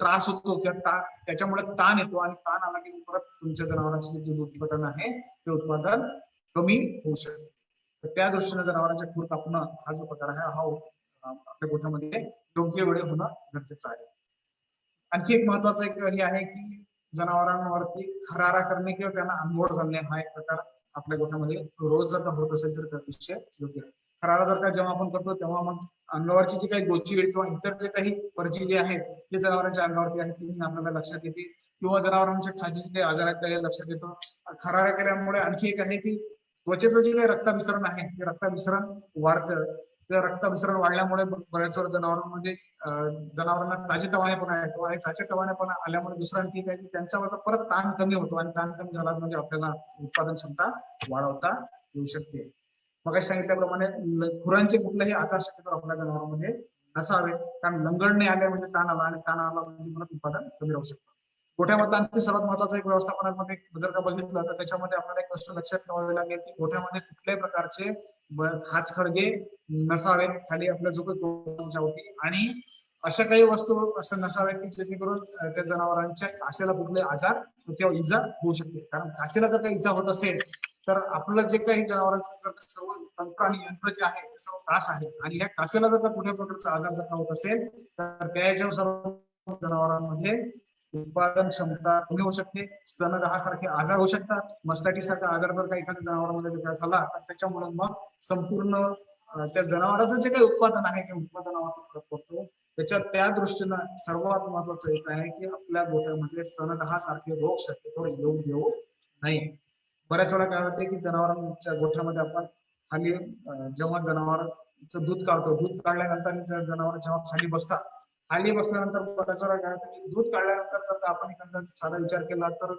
त्रास होतो किंवा त्याच्यामुळे ताण येतो आणि ताण आला की परत तुमच्या जनावरांचे जे उत्पादन आहे ते उत्पादन कमी होऊ शकते. तर त्या दृष्टीने जनावरांचे खूर कापणं हा जो प्रकार आहे हा आपल्या गोठ्यामध्ये योग्य वेळी होणं गरजेचं आहे. आणखी एक महत्वाचं एक हे आहे की जनावरांवरती खरारा करणे किंवा त्यांना आंघोळ घालणे हा एक प्रकार आपल्या गोठ्यामध्ये रोज जर का होत असेल तर अतिशय योग्य आहे. खरारा जर का जेव्हा आपण करतो तेव्हा मग अंगावरची जी काही गोचीड किंवा इतर जे काही परजीवी आहेत ते जनावरांच्या अंगावरती आहेत ती आपल्याला लक्षात येते किंवा जनावरांच्या खाजीचे काही आजार आहेत ते लक्षात येतो. खरारा केल्यामुळे आणखी एक आहे की त्वचेचं जे काही रक्ताभिसरण आहे ते रक्ताभिसरण वाढतं. त्या रक्ताभिसरण वाढल्यामुळे बऱ्याच वेळा जनावरांमध्ये जनावरांना ताजेतवानेपणा येतो आणि ताजेतवानेपणा आल्यामुळे दुसरं आणखी काय की त्यांच्यावरचा परत ताण कमी होतो आणि ताण कमी झाला म्हणजे आपल्याला उत्पादन क्षमता वाढवता येऊ शकते. मग सांगितल्याप्रमाणे खुरांचे कुठलेही आजार शक्यतो आपल्या जनावरांमध्ये नसावे कारण लंगडणे आले म्हणजे ताण आला आणि ताण आला म्हणजे परत उत्पादन कमी राहू शकतं. गोठ्यामधलं आणखी सर्वात महत्वाचं एक व्यवस्थापनामध्ये जर का बघितलं तर त्याच्यामध्ये आपल्याला एक गोष्ट लक्षात ठेवावी लागेल की गोठ्यामध्ये कुठल्याही प्रकारचे खाच खळगे नसावेत खाली आपल्या जो काही गोठ्याच्या होती, आणि अशा काही वस्तू असं नसाव्यात की जेणेकरून त्या जनावरांच्या कासेला कुठले आजार किंवा इजा होऊ शकते. कारण कासेला जर काही इजा होत असेल तर आपलं जे काही जनावरांचं सर्व तंत्र आणि यंत्र जे आहे ते सर्व कास आहे, आणि ह्या कासेला जर का कुठल्या प्रकारचा आजार जर का होत असेल तर त्याच्या सर्व जनावरांमध्ये उत्पादन क्षमता कमी होऊ शकते, स्तनदहासारखे आजार होऊ शकतात, मस्टायटिस सारखा आजार जर का एखाद्या जनावरांमध्ये जर का झाला तर त्याच्यामुळे मग संपूर्ण त्या जनावरांचं जे काही उत्पादन आहे त्या उत्पादनावर फरक पडतो. त्या दृष्टीनं सर्वात महत्वाचं एक आहे की आपल्या गोठ्यामध्ये स्तनदहा सारखे रोग शक्यतो येऊ नाही. बऱ्याच वेळा काय होते की जनावरांच्या गोठ्यामध्ये आपण खाली जेव्हा जनावरांचं दूध काढतो, दूध काढल्यानंतर जनावर जेव्हा खाली बसतात, खाली बसल्यानंतर बऱ्याच वेळा काय होतं की दूध काढल्यानंतर जर का आपण एखादा साधा विचार केला तर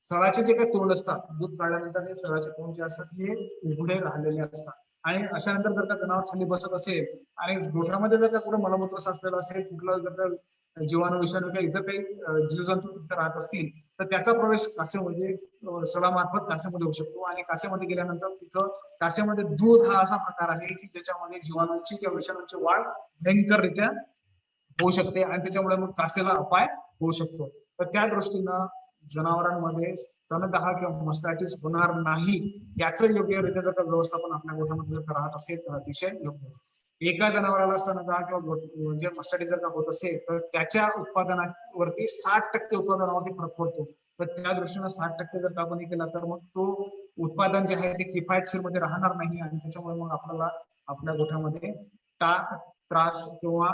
सळाचे जे काही तोंड असतात, दूध काढल्यानंतर हे सळाचे तोंड जे असतात हे उघडे राहिलेले असतात, आणि अशा नंतर जर का जनावर खाली बसत असेल आणि गोठ्यामध्ये जर का कुठं मलमूत्र साचलेलं असेल, कुठलं जर का जीवाणू विषाणू किंवा इतर काही जीवजंतू तिथे राहत असतील तर त्याचा प्रवेश कासेमध्ये सळामार्फत कासेमध्ये होऊ शकतो, आणि कासेमध्ये गेल्यानंतर तिथं कासेमध्ये दूध हा असा प्रकार आहे की ज्याच्यामध्ये जीवाणूंची किंवा विषाणूंची वाढ भयंकररित्या होऊ शकते, आणि त्याच्यामुळे मग कासेला अपाय होऊ शकतो. तर त्या दृष्टीनं जनावरांमध्ये स्तनदहा किंवा मस्टायटिस होणार नाही याचं योग्यरित्या जर का व्यवस्थापन आपल्या गोठ्यामध्ये जर का राहत असेल तर अतिशय योग्य. एका जनावराला स्तनदहा किंवा म्हणजे मस्टायटिस जर का होत असेल तर त्याच्या उत्पादनावरती 60% उत्पादनावरती फरक पडतो. तर त्या दृष्टीनं 60% जर का आपण केला तर मग तो उत्पादन जे आहे ते किफायतशीर मध्ये राहणार नाही, आणि त्याच्यामुळे मग आपल्याला आपल्या गोठ्यामध्ये त्रास किंवा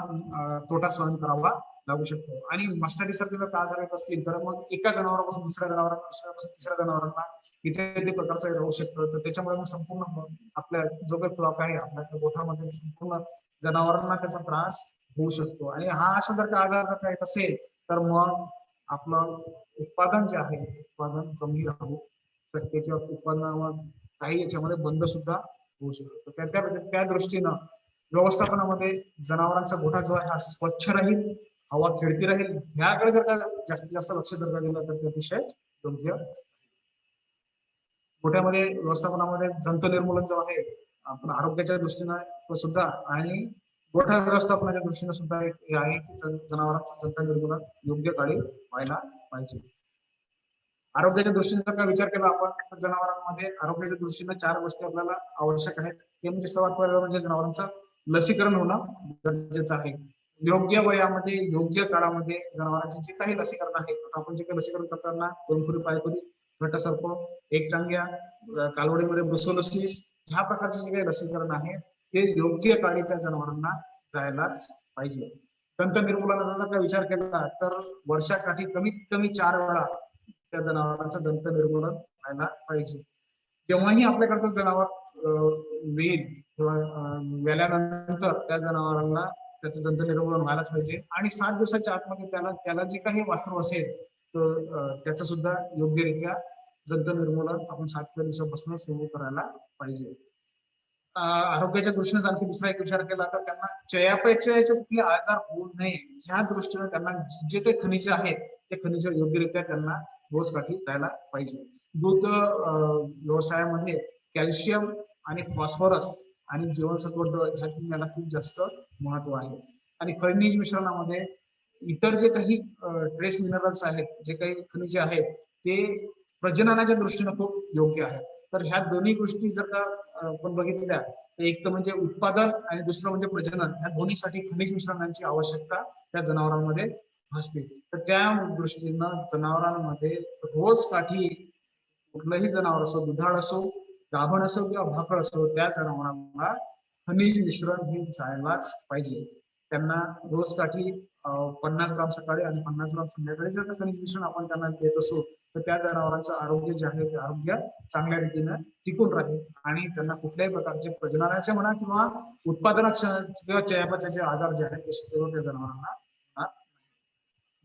तोटा सहन करावा लागू शकतो. आणि मस्टायटिस सारखे जर आजार येत असतील तर मग एका जनावरापासून दुसऱ्या जनावरांना, दुसऱ्यापासून तिसऱ्या जनावरांना इत्यादी प्रकारचं राहू शकतं. तर त्याच्यामुळे मग संपूर्ण आपल्या जो काही फ्लॉक आहे आपल्या गोठ्यामध्ये संपूर्ण जनावरांना त्याचा त्रास होऊ शकतो. आणि हा असा जर का आजार जर का येत असेल तर मग आपलं उत्पादन जे आहे उत्पादन कमी राहू शकते, किंवा उत्पादनावर काही याच्यामध्ये बंद सुद्धा होऊ शकतो. त्या दृष्टीनं व्यवस्थापनामध्ये जनावरांचा गोठा जो आहे हा स्वच्छ राहील, हवा खेळती राहील, ह्याकडे जर का जास्तीत जास्त लक्ष जर का दिलं तर ते अतिशय योग्य. गोठ्यामध्ये व्यवस्थापनामध्ये जंतू निर्मूलन जो आहे आपण आरोग्याच्या दृष्टीनं सुद्धा आणि गोठा व्यवस्थापनाच्या दृष्टीने सुद्धा एक हे आहे की जनावरांचं जंतू निर्मूलन योग्य काळी व्हायला पाहिजे. आरोग्याच्या दृष्टीने जर का विचार केला आपण तर जनावरांमध्ये आरोग्याच्या दृष्टीने 4 गोष्टी आपल्याला आवश्यक आहेत. ते म्हणजे सर्वात पहिलं म्हणजे जनावरांचं लसीकरण होणं गरजेचं आहे. योग्य वयामध्ये योग्य काळामध्ये जनावरांचे जे काही लसीकरण आहे, आपण जे काही लसीकरण करताना दोनखुरी पायखुरी घटसर्प एकटांग्या कालवडीमध्ये ब्रुसेलोसिस ह्या प्रकारचे जे काही लसीकरण आहे ते योग्य काळी त्या जनावरांना जायलाच पाहिजे. दंत निर्मूलनाचा जर का विचार केला तर वर्षाकाठी कमीत कमी 4 वेळा त्या जनावरांचं दंत निर्मूलन व्हायला पाहिजे. जेव्हाही आपल्याकडचं जनावर वेल किंवा वेल्यानंतर त्या जनावरांना त्याचं दंत निर्मूलन व्हायलाच पाहिजे, आणि 7 दिवसाच्या आतमध्ये त्याला जे काही वासरू असेल तर त्याचं सुद्धा योग्यरित्या दंत निर्मूलन आपण 7व्या दिवसापासून सुरू करायला पाहिजे. आरोग्याच्या दृष्टीने आणखी दुसरा एक विचार केला तर त्यांना चयापचयाचे कुठले आजार होऊ नये ह्या दृष्टीने त्यांना जे काही खनिज आहेत ते खनिज योग्यरित्या त्यांना रोज काठी जायला पाहिजे. दूध व्यवसायामध्ये कॅल्शियम आणि फॉस्फरस आणि जीवनसत्व ह्या याला खूप जास्त महत्व आहे. आणि खनिज मिश्रणामध्ये इतर जे काही ट्रेस मिनरल्स आहेत, जे काही खनिजे आहेत ते प्रजननाच्या दृष्टीने खूप योग्य आहेत. तर ह्या दोन्ही गोष्टी जर का आपण बघितल्या तर एक तर म्हणजे उत्पादन आणि दुसरं म्हणजे प्रजनन, ह्या दोन्हीसाठी खनिज मिश्रणांची आवश्यकता त्या जनावरांमध्ये भासते. तर त्या दृष्टीनं जनावरांमध्ये रोज काठी कुठलंही जनावर असो, दुधाळ असो, गाभण असो किंवा भाकड असो, त्या जनावरांना खनिज मिश्रण हे जायलाच पाहिजे. त्यांना रोज काठी 50 ग्राम सकाळी आणि 50 ग्राम संध्याकाळी जर खनिज मिश्रण आपण त्यांना देत असो तर त्या जनावरांचं आरोग्य जे आहे ते आरोग्य चांगल्या रीतीनं टिकून राहील, आणि त्यांना कुठल्याही प्रकारचे प्रजननाचे म्हणा किंवा उत्पादनाचे किंवा चयापचयाचे आजार जे आहेत ते शक्यतो त्या जनावरांना.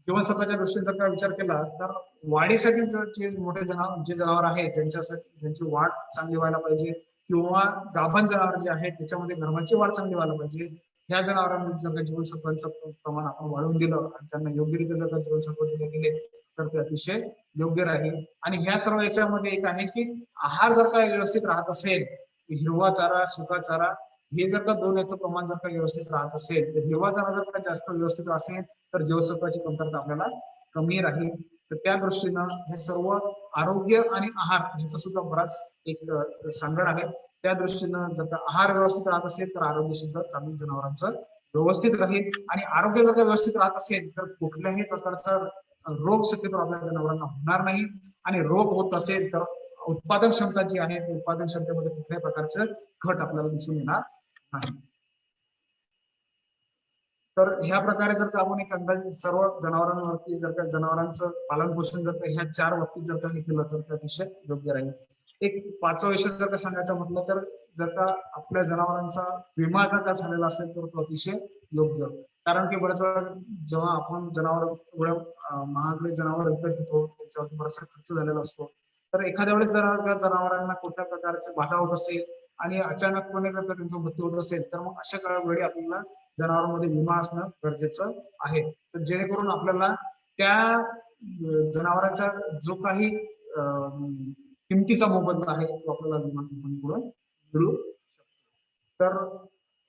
जीवनसत्वाच्या दृष्टीने जर का विचार केला तर वाढीसाठी जे मोठे जनावर आहेत ज्यांची वाढ चांगली व्हायला पाहिजे, किंवा गाभण जनावर जे आहेत त्याच्यामध्ये गर्भाची वाढ चांगली व्हायला पाहिजे, ह्या जनावरांमध्ये जर का जीवनसत्वांचं प्रमाण आपण वाढवून दिलं आणि त्यांना योग्यरित्या जर का जीवनसत्व दिले गेले तर ते अतिशय योग्य राहील. आणि ह्या सर्व याच्यामध्ये एक आहे की आहार जर का व्यवस्थित राहत असेल हिरवा चारा, सुका चारा, हे जर का दोन याचं प्रमाण जर का व्यवस्थित राहत असेल, तर हिरवा चारा जर का जास्त व्यवस्थित असेल तर जीवसत्वाची कमतरता आपल्याला कमी राहील. तर त्या दृष्टीनं हे सर्व आरोग्य आणि आहार ह्याचा सुद्धा बराच एक सांगड आहे. त्या दृष्टीनं जर का आहार व्यवस्थित राहत असेल तर आरोग्य सुद्धा चांगलं जनावरांचं व्यवस्थित राहील. आणि आरोग्य जर का व्यवस्थित राहत असेल तर कुठल्याही प्रकारचा रोग शक्यतो आपल्या जनावरांना होणार नाही. आणि रोग होत असेल तर उत्पादन क्षमता जी आहे उत्पादन क्षमतेमध्ये कुठल्याही प्रकारचं घट आपल्याला दिसून येणार नाही. तर ह्या प्रकारे जर का आपण एक अंदाजे सर्व जनावरांवरती जर का जनावरांचं पालन पोषण जर का ह्या 4 बाबतीत जर का हे केलं तर ते अतिशय योग्य राहील. एक 5वा विषय जर का सांगायचं म्हटलं तर जर का आपल्या जनावरांचा विमा जर का झालेला असेल तर तो अतिशय योग्य. कारण की बऱ्याच वेळा जेव्हा आपण जनावर एवढ्या महागडे जनावर विकत घेतो त्याच्यावर बराचसा खर्च झालेला असतो. तर एखाद्या वेळेस जर का जनावरांना कुठल्या प्रकारचे बाधा होत असेल आणि अचानकपणे जर का त्यांचा मृत्यू होत असेल तर मग अशा वेळी आपल्याला जनावरांमध्ये विमा असणं गरजेचं आहे. तर जेणेकरून आपल्याला त्या जनावरांचा जो काही किमतीचा मोबदला आहे तो आपल्याला विमा कंपनीकडून मिळू शकतो. तर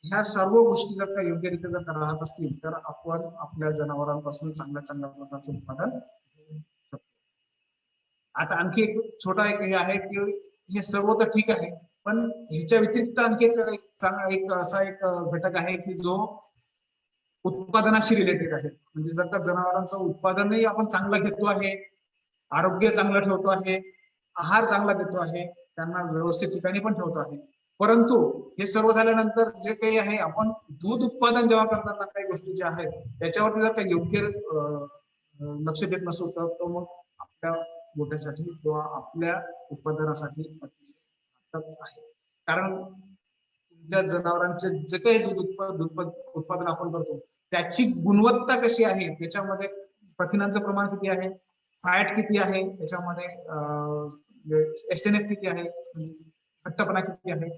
ह्या सर्व गोष्टी जर का योग्यरित्या जर का राहत असतील तर आपण आपल्या जनावरांपासून चांगल्या चांगल्या प्रकारचं उत्पादन घेऊ शकतो. आता आणखी एक छोटा एक हे आहे की हे सर्व तर ठीक आहे, पण ह्याच्या व्यतिरिक्त आणखी एक असा एक घटक आहे की जो उत्पादनाशी रिलेटेड आहे. म्हणजे जर का जनावरांचं उत्पादनही आपण चांगलं घेतो आहे, आरोग्य चांगलं ठेवतो आहे, आहार चांगला देतो आहे, त्यांना व्यवस्थित ठिकाणी पण ठेवतो आहे, परंतु हे सर्व झाल्यानंतर जे काही आहे आपण दूध उत्पादन जेव्हा करताना काही गोष्टी ज्या आहेत त्याच्यावरती जर काही योग्य लक्ष देत नसू तर तो मग आपल्या गोठ्यासाठी किंवा आपल्या उत्पादनासाठी अतिशय घातक आहे. कारण तुमच्या जनावरांचे जे काही दूध उत्पादन आपण करतो त्याची गुणवत्ता कशी आहे, त्याच्यामध्ये प्रथिनांचं प्रमाण किती आहे, फॅट किती आहे, त्याच्यामध्ये एसएनएफ किती आहे, घट्टपणा किती आहे,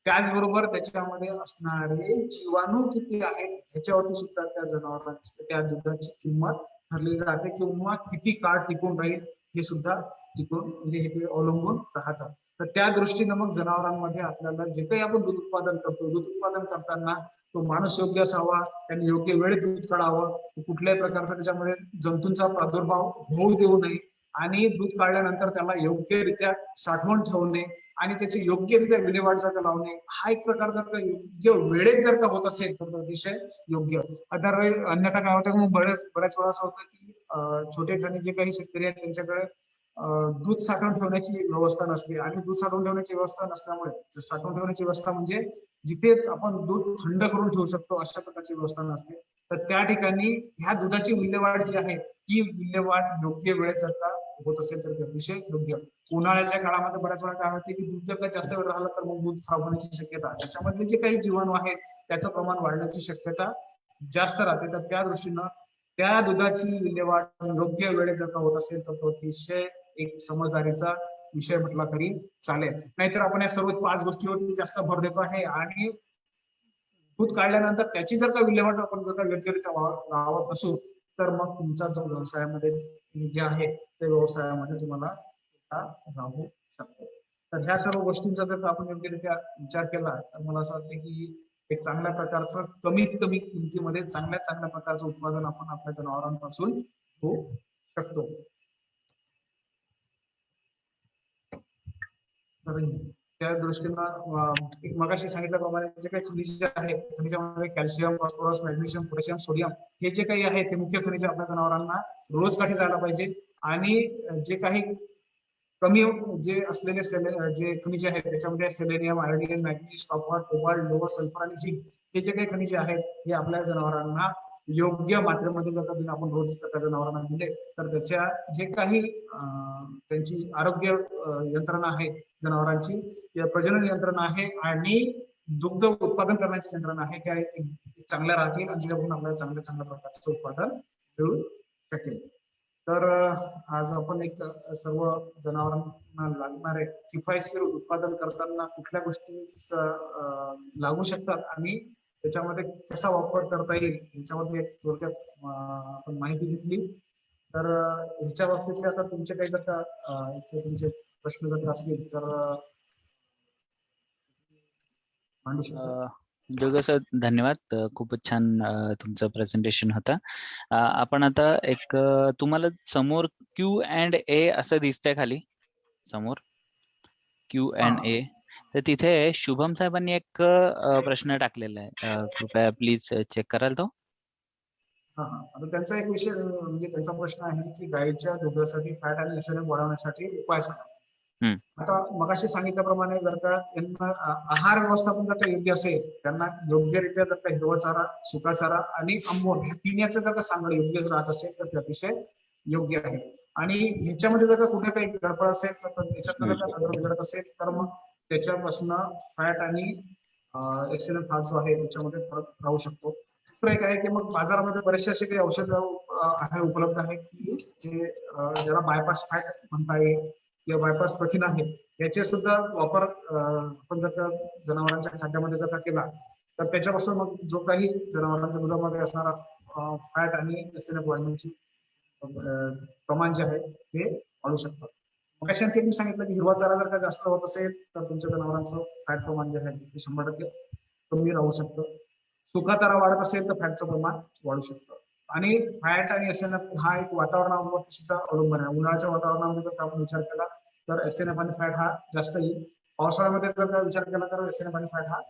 त्याचबरोबर त्याच्यामध्ये असणारे जीवाणू किती आहेत ह्याच्यावरती सुद्धा त्या जनावरांची त्या दुधाची किंमत ठरलेली राहते किंवा किती काळ टिकून राहील हे सुद्धा टिकून म्हणजे हे अवलंबून राहतात. तर त्या दृष्टीनं मग जनावरांमध्ये आपल्याला जे काही आपण दूध उत्पादन करतो, दूध उत्पादन करताना तो माणूस योग्य असावा, त्यांनी योग्य वेळेत दूध काढावं, कुठल्याही प्रकारचा त्याच्यामध्ये जंतूंचा प्रादुर्भाव होऊ देऊ नये आणि दूध काढल्यानंतर त्याला योग्यरित्या साठवून ठेवणे आणि त्याची योग्यरित्या विल्हेवाट जर का लावणे हा एक प्रकार जर का योग्य वेळेत जर का होत असेल तर अतिशय योग्य. अदरवाईज अन्यथा काय होतं मग बऱ्याच वेळा असं होतं की छोटे खाणी जे काही शेतकरी आहेत त्यांच्याकडे दूध साठवून ठेवण्याची व्यवस्था नसते आणि दूध साठवून ठेवण्याची व्यवस्था नसल्यामुळे साठवून ठेवण्याची व्यवस्था म्हणजे जिथे आपण दूध थंड करून ठेवू शकतो अशा प्रकारची व्यवस्था नसते. तर त्या ठिकाणी ह्या दुधाची विल्हेवाट जी आहे ही विल्हेवाट योग्य वेळेत जर का होत असेल तर अतिशय योग्य. उन्हाळ्याच्या काळामध्ये बऱ्याच वेळा काय होते की दूध जर का जास्त वेळ राहिलं तर मग दूध खराब होण्याची शक्यता, त्याच्यामधले जे काही जीवाणू आहेत त्याचं प्रमाण वाढण्याची शक्यता जास्त राहते. तर त्या दृष्टीनं त्या दुधाची विल्हेवाट योग्य वेळेत जर का होत असेल तर तो अतिशय एक समजदारीचा विषय म्हटला तरी चालेल. नाहीतर आपण या सर्व 5 गोष्टीवरती जास्त भर देतो आहे आणि दूध काढल्यानंतर त्याची जर का विल्हेवाट आपण जर का योग्यरित्या लावत नसू तर मग तुमचा जो व्यवसायामध्ये जे आहे त्या व्यवसायामध्ये तुम्हाला राहू शकतो. तर ह्या सर्व गोष्टींचा जर आपण योग्यरित्या विचार केला तर मला असं वाटतं की एक चांगल्या प्रकारचं कमीत कमी किमतीमध्ये चांगल्या प्रकारचं उत्पादन आपण आपल्या जनावरांपासून होऊ शकतो. तर त्या दृष्टीनं एक मगाशी सांगितल्याप्रमाणे जे काही खनिज आहेत खनिजामध्ये calcium, phosphorus, magnesium, potassium, sodium हे जे काही आहे ते मुख्य खनिज आपल्या जनावरांना रोज काठी जायला पाहिजे. आणि जे काही कमी जे असलेले जे खनिजे आहेत त्याच्यामध्ये selenium, iodine, manganese, copper, cobalt, लोह, सल्फर आणि झिंक हे जे काही खनिजे आहेत हे आपल्या जनावरांना योग्य मात्रेमध्ये जर का आपण रोज जनावरांना दिले तर त्याच्या जे काही त्यांची आरोग्य यंत्रणा आहे जनावरांची, प्रजनन यंत्रणा आहे आणि दुग्ध उत्पादन करण्याची यंत्रणा आहे त्या चांगल्या राहतील आणि त्याच्याकडून आपल्याला चांगल्या प्रकारचं उत्पादन मिळू शकेल. तर आज आपण एक सर्व जनावरांना लागणारे किफायतशीर उत्पादन करताना कुठल्या गोष्टी लागू शकतात आणि त्याच्यामध्ये कसा वापर करता येईल ह्याच्यामध्ये एक थोडक्यात आपण माहिती घेतली. तर ह्याच्या बाबतीतले आता तुमचे काही जर का तुमचे प्रश्न जर असतील तर मांडू शकता. जोगा सर धन्यवाद. खूपच छान तुमचं प्रेझेंटेशन होतं. आपण आता एक तुम्हाला समोर Q&A असं दिसतंय खाली समोर Q&A. तर तिथे शुभम साहेबांनी एक प्रश्न टाकलेला आहे. कृपया प्लीज चेक कराल तो. हा हा. आता त्यांचा एक विषय म्हणजे त्यांचा प्रश्न आहे की गायीच्या दुधासाठी फॅट आणि एसएनएफ वाढवण्यासाठी उपाय सांगा. हम्म. आता मगाशी सांगितल्याप्रमाणे जर का त्यांना आहार व्यवस्थापन जर का योग्य असेल, त्यांना योग्यरित्या जर का हिरवा चारा, सुका चारा आणि आंबोन ह्या तिन्याचं जर का सांगणं योग्य राहत असेल तर ते अतिशय योग्य आहे. आणि ह्याच्यामध्ये जर का कुठे काही गडबड असेल तर त्याच्यात जर का नजर बिघडत असेल तर मग त्याच्यापासून फॅट आणि एसएनएफ हा जो आहे त्याच्यामध्ये फरक राहू शकतो. दुसरं एक आहे की मग बाजारामध्ये बरेचसे असे काही औषध आहे उपलब्ध आहे की जे ज्याला बायपास फॅट म्हणता येईल किंवा बायपास प्रथिन आहे याचे सुद्धा वापर आपण जर का जनावरांच्या खाद्यामध्ये जर का केला तर त्याच्यापासून मग जो काही जनावरांच्या दुधामध्ये असणारा फॅट आणि एसएनएफ वाढण्याची प्रमाण जे आहे ते वाढू शकतं. मग अशा मी सांगितलं की हिरवा चारा जर का जास्त होत असेल तर तुमच्या जनावरांचं फॅट प्रमाण जे आहे ते 100% कमी राहू शकतं. सुका चारा वाढत असेल तर फॅटचं प्रमाण वाढू शकतं. आणि फॅट आणि एसएनएफ हा एक वातावरणावरती सुद्धा अवलंबून आहे. उन्हाळ्याच्या वातावरणामध्ये जर आपण विचार केला तर एसएनएफ आणि फॅट हा जास्त येईल. पावसाळ्यामध्ये जर का विचार केला तर एसएनएफ आणि फॅट हा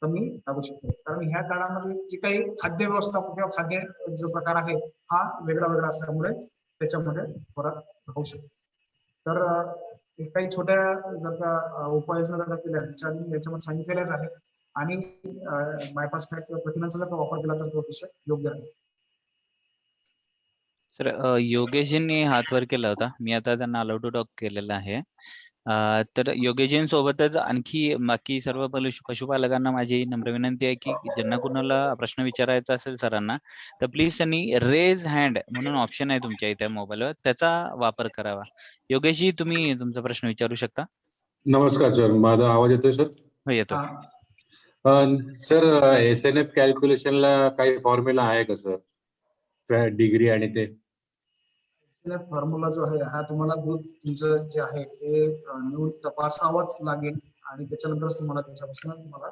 कमी लागू शकतो. कारण ह्या काळामध्ये जी काही खाद्य व्यवस्थापन किंवा खाद्य जो प्रकार आहे हा वेगळा वेगळा असल्यामुळे त्याच्यामध्ये फरक राहू शकतो. तर काही छोट्या जर का उपाययोजना जर का केल्या याच्यामध्ये सांगितलेल्याच आहेत आणि बायपास फॅट किंवा प्रथिनांचा जर का वापर केला तर तो अतिशय योग्य आहे. सर योगेशजींनी हात वर केला होता. मी आता त्यांना अलाउ टू टॉक केलेला आहे. तर योगेशजींसोबतच आणखी बाकी सर्व पशुपालकांना माझी नम्र विनंती आहे की ज्यांना कुणाला प्रश्न विचारायचा असेल सरांना तर प्लीज त्यांनी रेज हँड म्हणून ऑप्शन आहे तुमच्या इथे मोबाईलवर, त्याचा वापर करावा. योगेशजी तुम्ही तुमचा प्रश्न विचारू शकता. नमस्कार सर, माझा आवाज येतोय सर? हो येतो. सर एसएनएफ कॅल्क्युलेशनला काही फॉर्म्युला आहे का सर? डिग्री आणि ते फॉर्म्युला जो आहे हा तुम्हाला दूध तुमचं जे आहे ते नेऊन तपासावंच लागेल आणि त्याच्यानंतरच तुम्हाला त्याच्यापासून तुम्हाला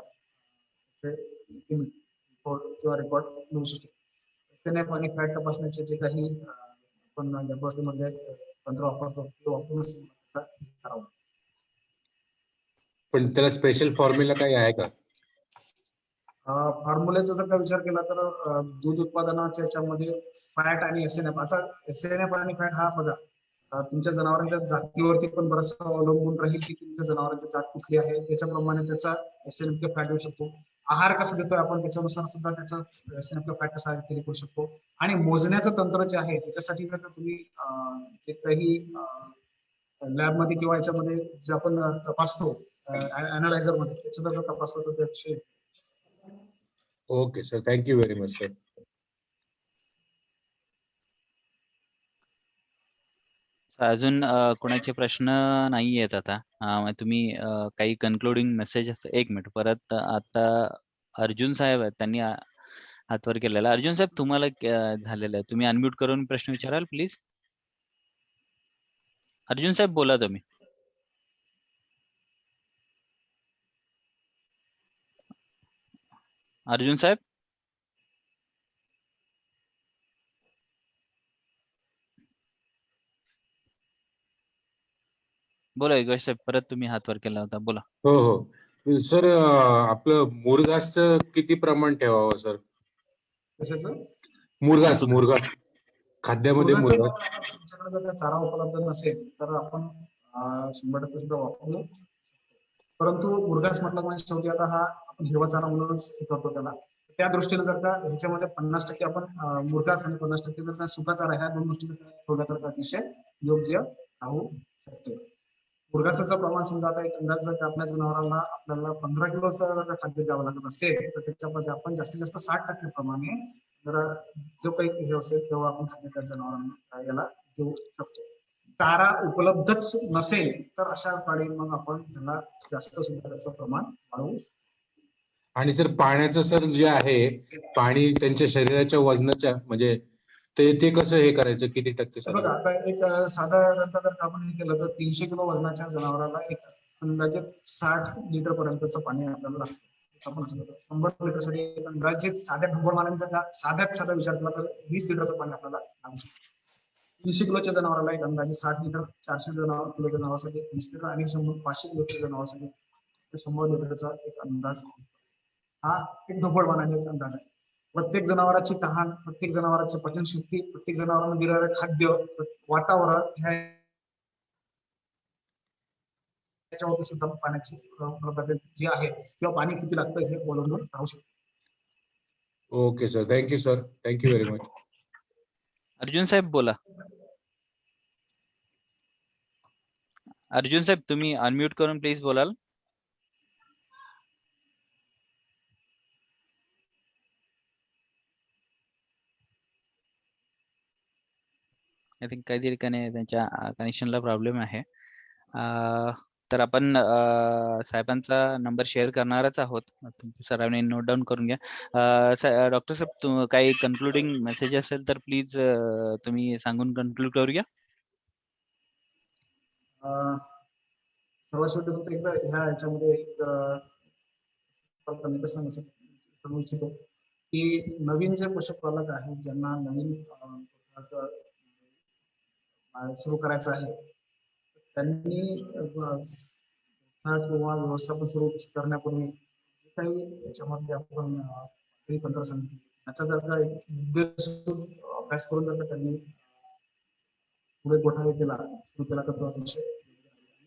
किंवा रेकॉर्ड मिळू शकेल. एसएनएफ आणि फॅट तपासण्याचे जे काही आपण लॅबोरेटरीमध्ये तंत्र वापरतो ते वापरूनच करावं. पण त्याला स्पेशल फॉर्म्युला काही आहे का? फॉर्म्युल्याचा जर का विचार केला तर दूध उत्पादनाच्या याच्यामध्ये फॅट आणि एसएनएफ, आता एसएनएफ आणि फॅट हा बघा तुमच्या जनावरांच्या जातीवरती पण बरंच अवलंबून राहील की तुमच्या जनावरांची जात कुठली आहे त्याच्याप्रमाणे त्याचा एसएनएफ किंवा फॅट येऊ शकतो. आहार कसं देतोय आपण त्याच्यानुसार सुद्धा त्याचा एसएनएफ किंवा फॅट कसा करू शकतो. आणि मोजण्याचं तंत्र जे आहे त्याच्यासाठी जर का तुम्ही जे काही लॅबमध्ये किंवा याच्यामध्ये जे आपण तपासतो अॅनालायझर मध्ये त्याचा जर तपासतो तर त्याविषयी. Okay sir, thank you very much sir. अजून कोणाचे प्रश्न नाही आहेत आता. तुम्ही काही कन्क्लुडिंग मेसेज, एक मिनिट परत आता अर्जुन साहेब आहेत, त्यांनी हातवर केलेला. अर्जुन साहेब तुम्हाला झालेलं आहे, तुम्ही अनम्यूट करून प्रश्न विचाराल प्लीज. अर्जुन साहेब बोला तुम्ही. अर्जुन साहेब बोला. योगेश साहेब परत तुम्ही हातवर केला होता, बोला. हो हो सर, आपलं मुरघासचं किती प्रमाण ठेवावं सर? कशाचं? मुरघास खाद्यामध्ये मुरघास. तुमच्याकडे जर का चारा उपलब्ध नसेल तर आपण 100% सुद्धा वापरू. परंतु मुरघास म्हटलं म्हणजे शेवटी आता हा आपण हिरवा चारा म्हणूनच हे करतो त्याला. त्या दृष्टीने जर का ह्याच्यामध्ये 50% आपण मुरघास आणि 50% जर का सुका चारा ह्या दोन गोष्टी जर ठेवल्या तर अतिशय योग्य राहू शकते. मुरघासाचं प्रमाण समजा आता एक अंदाज जर का आपल्या जनावरांना आपल्याला 15 किलोचं जर का खाद्य द्यावं लागत असेल तर त्याच्यामध्ये आपण जास्तीत जास्त 60% प्रमाणे जर जो काही हे असेल तेव्हा आपण खाद्य त्या जनावरांना याला देऊ शकतो. चारा उपलब्धच नसेल तर अशा काळी मग आपण त्याला जास्त सुद्धा त्याचं प्रमाण वाढवू शकतो. आणि सर पाण्याचं सर जे आहे, पाणी त्यांच्या शरीराच्या वजनाच्या म्हणजे ते कसं हे करायचं, किती टक्के सर? बघा आता एक साधारणतः जर आपण हे केलं तर 300 किलो वजनाच्या जनावराला एक अंदाजे 60 लिटर पर्यंतचं पाणी आपल्याला लागतं. आपण सांगतो 100 लिटरसाठी एक अंदाजे साध्या ढोबळ मानाने जर साधा विचार केला तर 20 लिटरचं पाणी आपल्याला लागू शकतं. 300 किलोच्या जनावराला एक अंदाजे 60 लिटर, 400 किलोच्या जनावरासाठी 20 लिटर आणि 500 किलोच्या जनावरासाठी 100 लिटरचा एक अंदाज. हा एक ढोबळ मानाने एक अंदाज आहे. प्रत्येक जनावराची तहान, प्रत्येक जनावराची पचनशक्ती, प्रत्येक जनावरांना दिलेलं खाद्य, वातावरण ह्याच्यावर सुद्धा पाण्याची उपलब्धता जी आहे किंवा पाणी किती लागतं हे अवलंबून राहू शकतं. Okay sir, thank you sir, thank you very much. Arjun साहेब बोला. अर्जुन साहेब तुम्ही अनम्यूट करून प्लीज बोलाल. आय थिंक काहीतरी त्यांच्या कनेक्शनला प्रॉब्लेम आहे. तर आपण साहेबांचा नंबर शेअर करणारच आहोत. सरांनी नोट डाऊन करून घ्या. डॉक्टर साहेब काही कन्क्लुडिंग मेसेज असेल तर प्लीज तुम्ही सांगून कन्क्लूड करूया. सर्वात शेवटी फक्त एकदा ह्या ह्याच्यामध्ये एक सांगू इच्छितो की नवीन जे पशुपालक आहेत ज्यांना नवीन सुरू करायचं आहे त्यांनी किंवा व्यवस्थापन सुरू करण्यापूर्वी जे काही याच्यामध्ये आपण काही तंत्र सांगितले त्याचा जर का उद्देश अभ्यास करून जर का त्यांनी पुढे गोठा सुरू केला तर तो अतिशय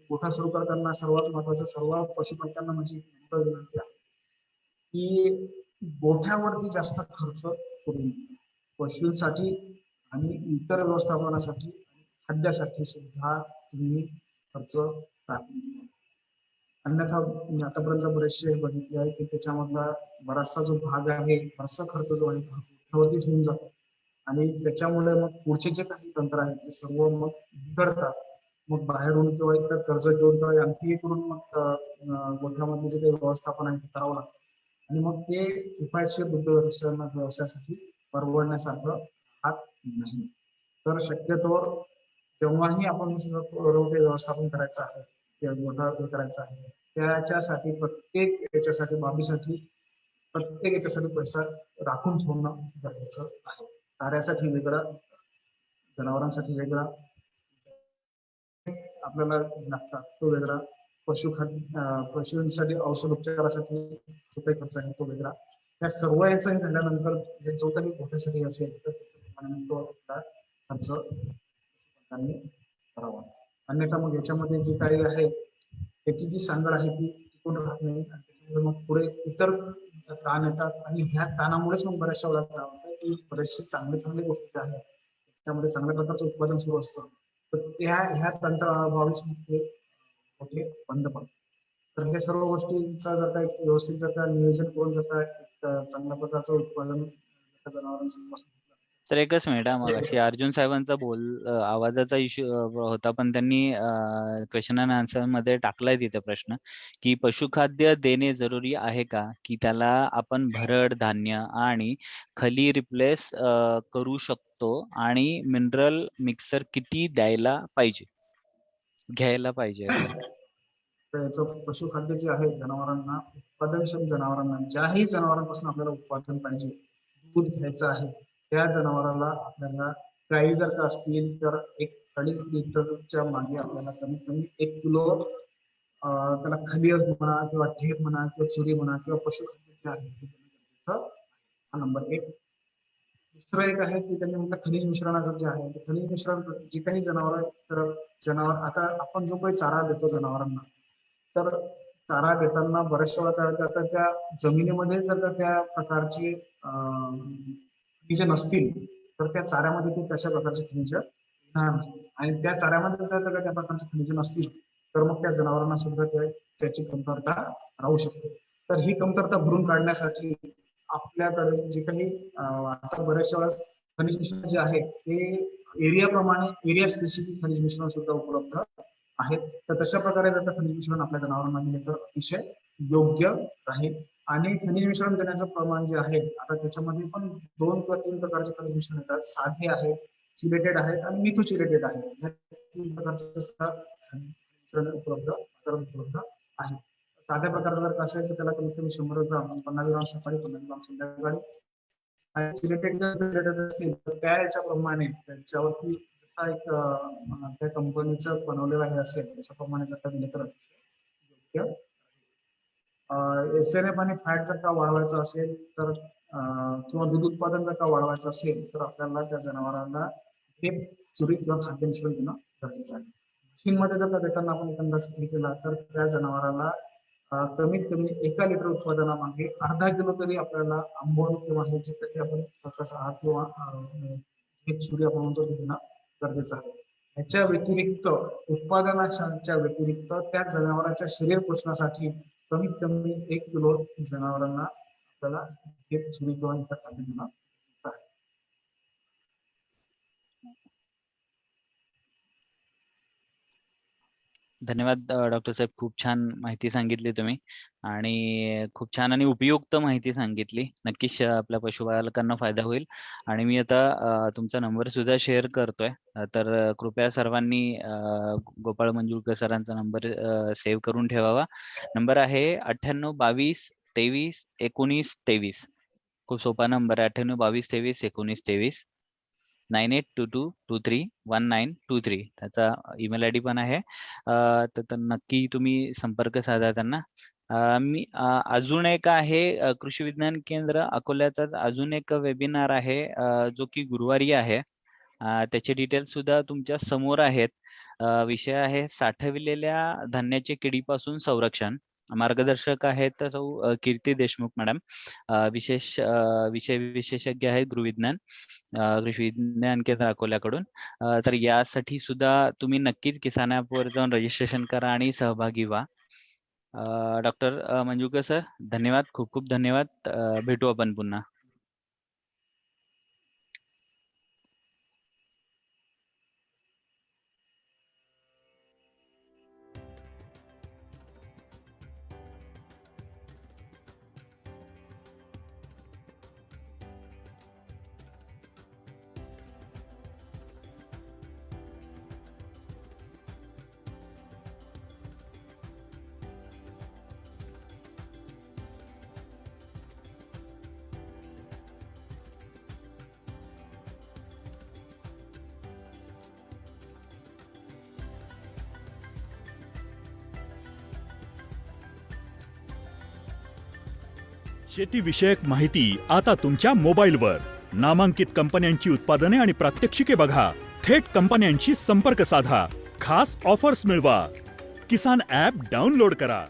गोठा सुरू करताना सर्वात महत्वाचं सर्व पशुपालकांना म्हणजे विनंती आहे की गोठ्यावरती जास्त खर्च करू नये. पशूंसाठी आणि इतर व्यवस्थापनासाठी खाद्यासाठी सुद्धा तुम्ही खर्च टाकू. अन्यथा मी आतापर्यंत बरेचसे बघितले आहे की त्याच्यामधला बराचसा जो भाग आहे बराचसा खर्च जो आहे गोठ्यावरतीच होऊन जातो आणि त्याच्यामुळे मग पुढचे जे काही तंत्र आहेत ते सर्व मग बिघडतात. मग बाहेरून किंवा इतर कर्ज घेऊन किंवा आणखी करून मग गोठ्यामधले जे काही व्यवस्थापन आहे ते करावं लागतं आणि मग ते किफायतशीर दुग्ध व्यवसायासाठी परवडण्यासारखं राहत नाही. तर शक्यतो जेव्हाही आपण हे सगळं व्यवस्थापन करायचं आहे किंवा गोठा करायचा आहे त्याच्यासाठी प्रत्येक याच्यासाठी बाबीसाठी प्रत्येक याच्यासाठी पैसा राखून ठेवणं गरजेचं आहे. चाऱ्यासाठी वेगळा, जनावरांसाठी वेगळा आपल्याला लागतात तो वेगळा, पशूंसाठी औषध उपचारासाठी जो काही खर्च आहे तो वेगळा. त्या सर्व याचा झाल्यानंतर जो काही गोठ्यासाठी असेल तर तो खर्च करावा. अन्यथा मग याच्यामध्ये जे काही आहे त्याची जी सांगड आहे ती टिकून राहत नाही आणि त्याच्यामुळे मग पुढे इतर ताण येतात आणि ह्या ताणामुळेच मग बऱ्याचशा वेळा काय होतं की बरेचसे चांगले गोष्टी आहेत त्यामध्ये चांगल्या प्रकारचं उत्पादन सुरू असतं तर ह्या तंत्राभावीच मग ते मोठे बंद पडतात. तर हे सर्व गोष्टींचा जर काही व्यवस्थित जर का नियोजन करून जर का चांगल्या प्रकारचं उत्पादन जनावरांपासून. तर एकच मिनिट मग अशी अर्जुन साहेबांचा आवाजाचा इश्यू होता पण त्यांनी क्वेश्चन अँड आन्सर मध्ये टाकलाय तिथे प्रश्न की पशुखाद्य देणे जरुरी आहे का की त्याला आपण भरड धान्य आणि खली रिप्लेस करू शकतो आणि मिनरल मिक्सर किती घ्यायला पाहिजे असं. याचं पशुखाद्य जे आहे जनावरांना उत्पादनक्षम जनावरांना ज्याही जनावरांपासून आपल्याला उत्पादन पाहिजे दूध घ्यायचं आहे त्या जनावराला आपल्याला गाई जर का असतील तर 1.5 लिटरच्या मागे आपल्याला कमीत कमी 1 किलो त्याला खली म्हणा किंवा ढेप म्हणा किंवा चुरी म्हणा किंवा पशुखाद्य जे आहे हा नंबर 1. दुसरं एक आहे की त्यांनी म्हटलं खनिज मिश्रणाचं जे आहे ते खनिज मिश्रण जे काही जनावर आता आपण जो काही चारा देतो जनावरांना तर चारा देताना बऱ्याचशा वेळा काय होतं त्या जमिनीमध्ये जर का त्या प्रकारची खनिज नसतील तर त्या चाऱ्यामध्ये ते तशा प्रकारचे खनिज येणार नाही आणि त्या चाऱ्यामध्ये जर का त्या प्रकारचे खनिज नसतील तर मग त्या जनावरांना सुद्धा त्याची कमतरता राहू शकते. तर ही कमतरता भरून काढण्यासाठी आपल्याकडे जे काही आता बऱ्याचशा वेळेस खनिज मिश्रण जे आहे ते एरिया स्पेसिफिक खनिज मिश्रण सुद्धा उपलब्ध आहेत. तर तशा प्रकारे जर का खनिज मिश्रण आपल्या जनावरांना दिले तर अतिशय योग्य राहील. आणि खनिज मिश्रण देण्याचं प्रमाण जे आहे आता त्याच्यामध्ये पण 2 किंवा 3 प्रकारचे खनिज मिश्रण येतात. साधे आहेत, चिलेटेड आहेत आणि मिथोचिलेटेड आहेत. ह्या 3 प्रकारचे उपलब्ध आहे. साध्या प्रकारचं जर का असेल तर त्याला कमीत कमी 100 ग्राम, 50 ग्राम सकाळी, 50 ग्राम संध्याकाळी. आणि सिलेटेड जर सिलेटेड असतील तर त्या याच्याप्रमाणे त्याच्यावरती जसा एक त्या कंपनीचं बनवलेलं हे असेल त्याच्याप्रमाणे जर का दिलं तर योग्य. एसएनएफ आणि फॅट जर का वाढवायचं असेल तर किंवा दूध उत्पादन जर का वाढवायचं असेल तर आपल्याला त्या जनावरांना हे चुरी किंवा खाद्य मिश्रण देणं गरजेचं आहे. मशीनमध्ये जर का देताना आपण एखादा हे केला तर त्या जनावराला कमीत कमी 1 लिटर उत्पादनामागे अर्धा किलो तरी आपल्याला आंबवण किंवा हे जे काही आपण सकस आहार किंवा एक चुरी आपण म्हणतो ते देणं गरजेचं आहे. ह्याच्या व्यतिरिक्त उत्पादनाच्या व्यतिरिक्त त्या जनावरांच्या शरीर पोषणासाठी कमीत कमी 1 किलो जनावरांना आपल्याला एक चुरी किंवा इतर खाद्य देणं आहे. धन्यवाद डॉक्टर साहेब, खूप छान माहिती सांगितली तुम्ही आणि खूप छान आणि उपयुक्त माहिती सांगितली. नक्कीच आपल्या पशुपालकांना फायदा होईल. आणि मी आता तुमचा नंबर सुद्धा शेअर करतोय, तर कृपया सर्वांनी गोपाळ मंजुळकर सरांचा नंबर सेव्ह करून ठेवावा. नंबर आहे 98 22 23 19 23. खूप सोपा नंबर आहे, 98 22 23 19 23. 9822231923. त्याचा ईमेल आयडी पण आहे. तर नक्की तुम्ही संपर्क साधा त्यांना. मी अजून एक आहे कृषी विज्ञान केंद्र अकोल्याचाच अजून एक वेबिनार आहे जो की गुरुवारी आहे. त्याचे डिटेल्स सुद्धा तुमच्या समोर आहेत. विषय आहे साठविलेल्या धान्याचे किडीपासून संरक्षण. मार्गदर्शक आहेत सौ कीर्ती देशमुख मॅडम. विषय विशेषज्ञ आहेत गृहविज्ञान, कृषी विज्ञान केंद्र अकोल्याकडून. तर यासाठी सुद्धा तुम्ही नक्कीच किसान ॲपवर जाऊन रजिस्ट्रेशन करा आणि सहभागी व्हा. डॉक्टर मंजुळकर सर, धन्यवाद, खूप खूप धन्यवाद. भेटू आपण पुन्हा. शेतीविषयक माहिती आता तुमच्या मोबाईलवर. नामांकित कंपन्यांची उत्पादने आणि प्रात्यक्षिके बघा. थेट कंपन्यांशी संपर्क साधा. खास ऑफर्स मिळवा. किसान ॲप डाउनलोड करा.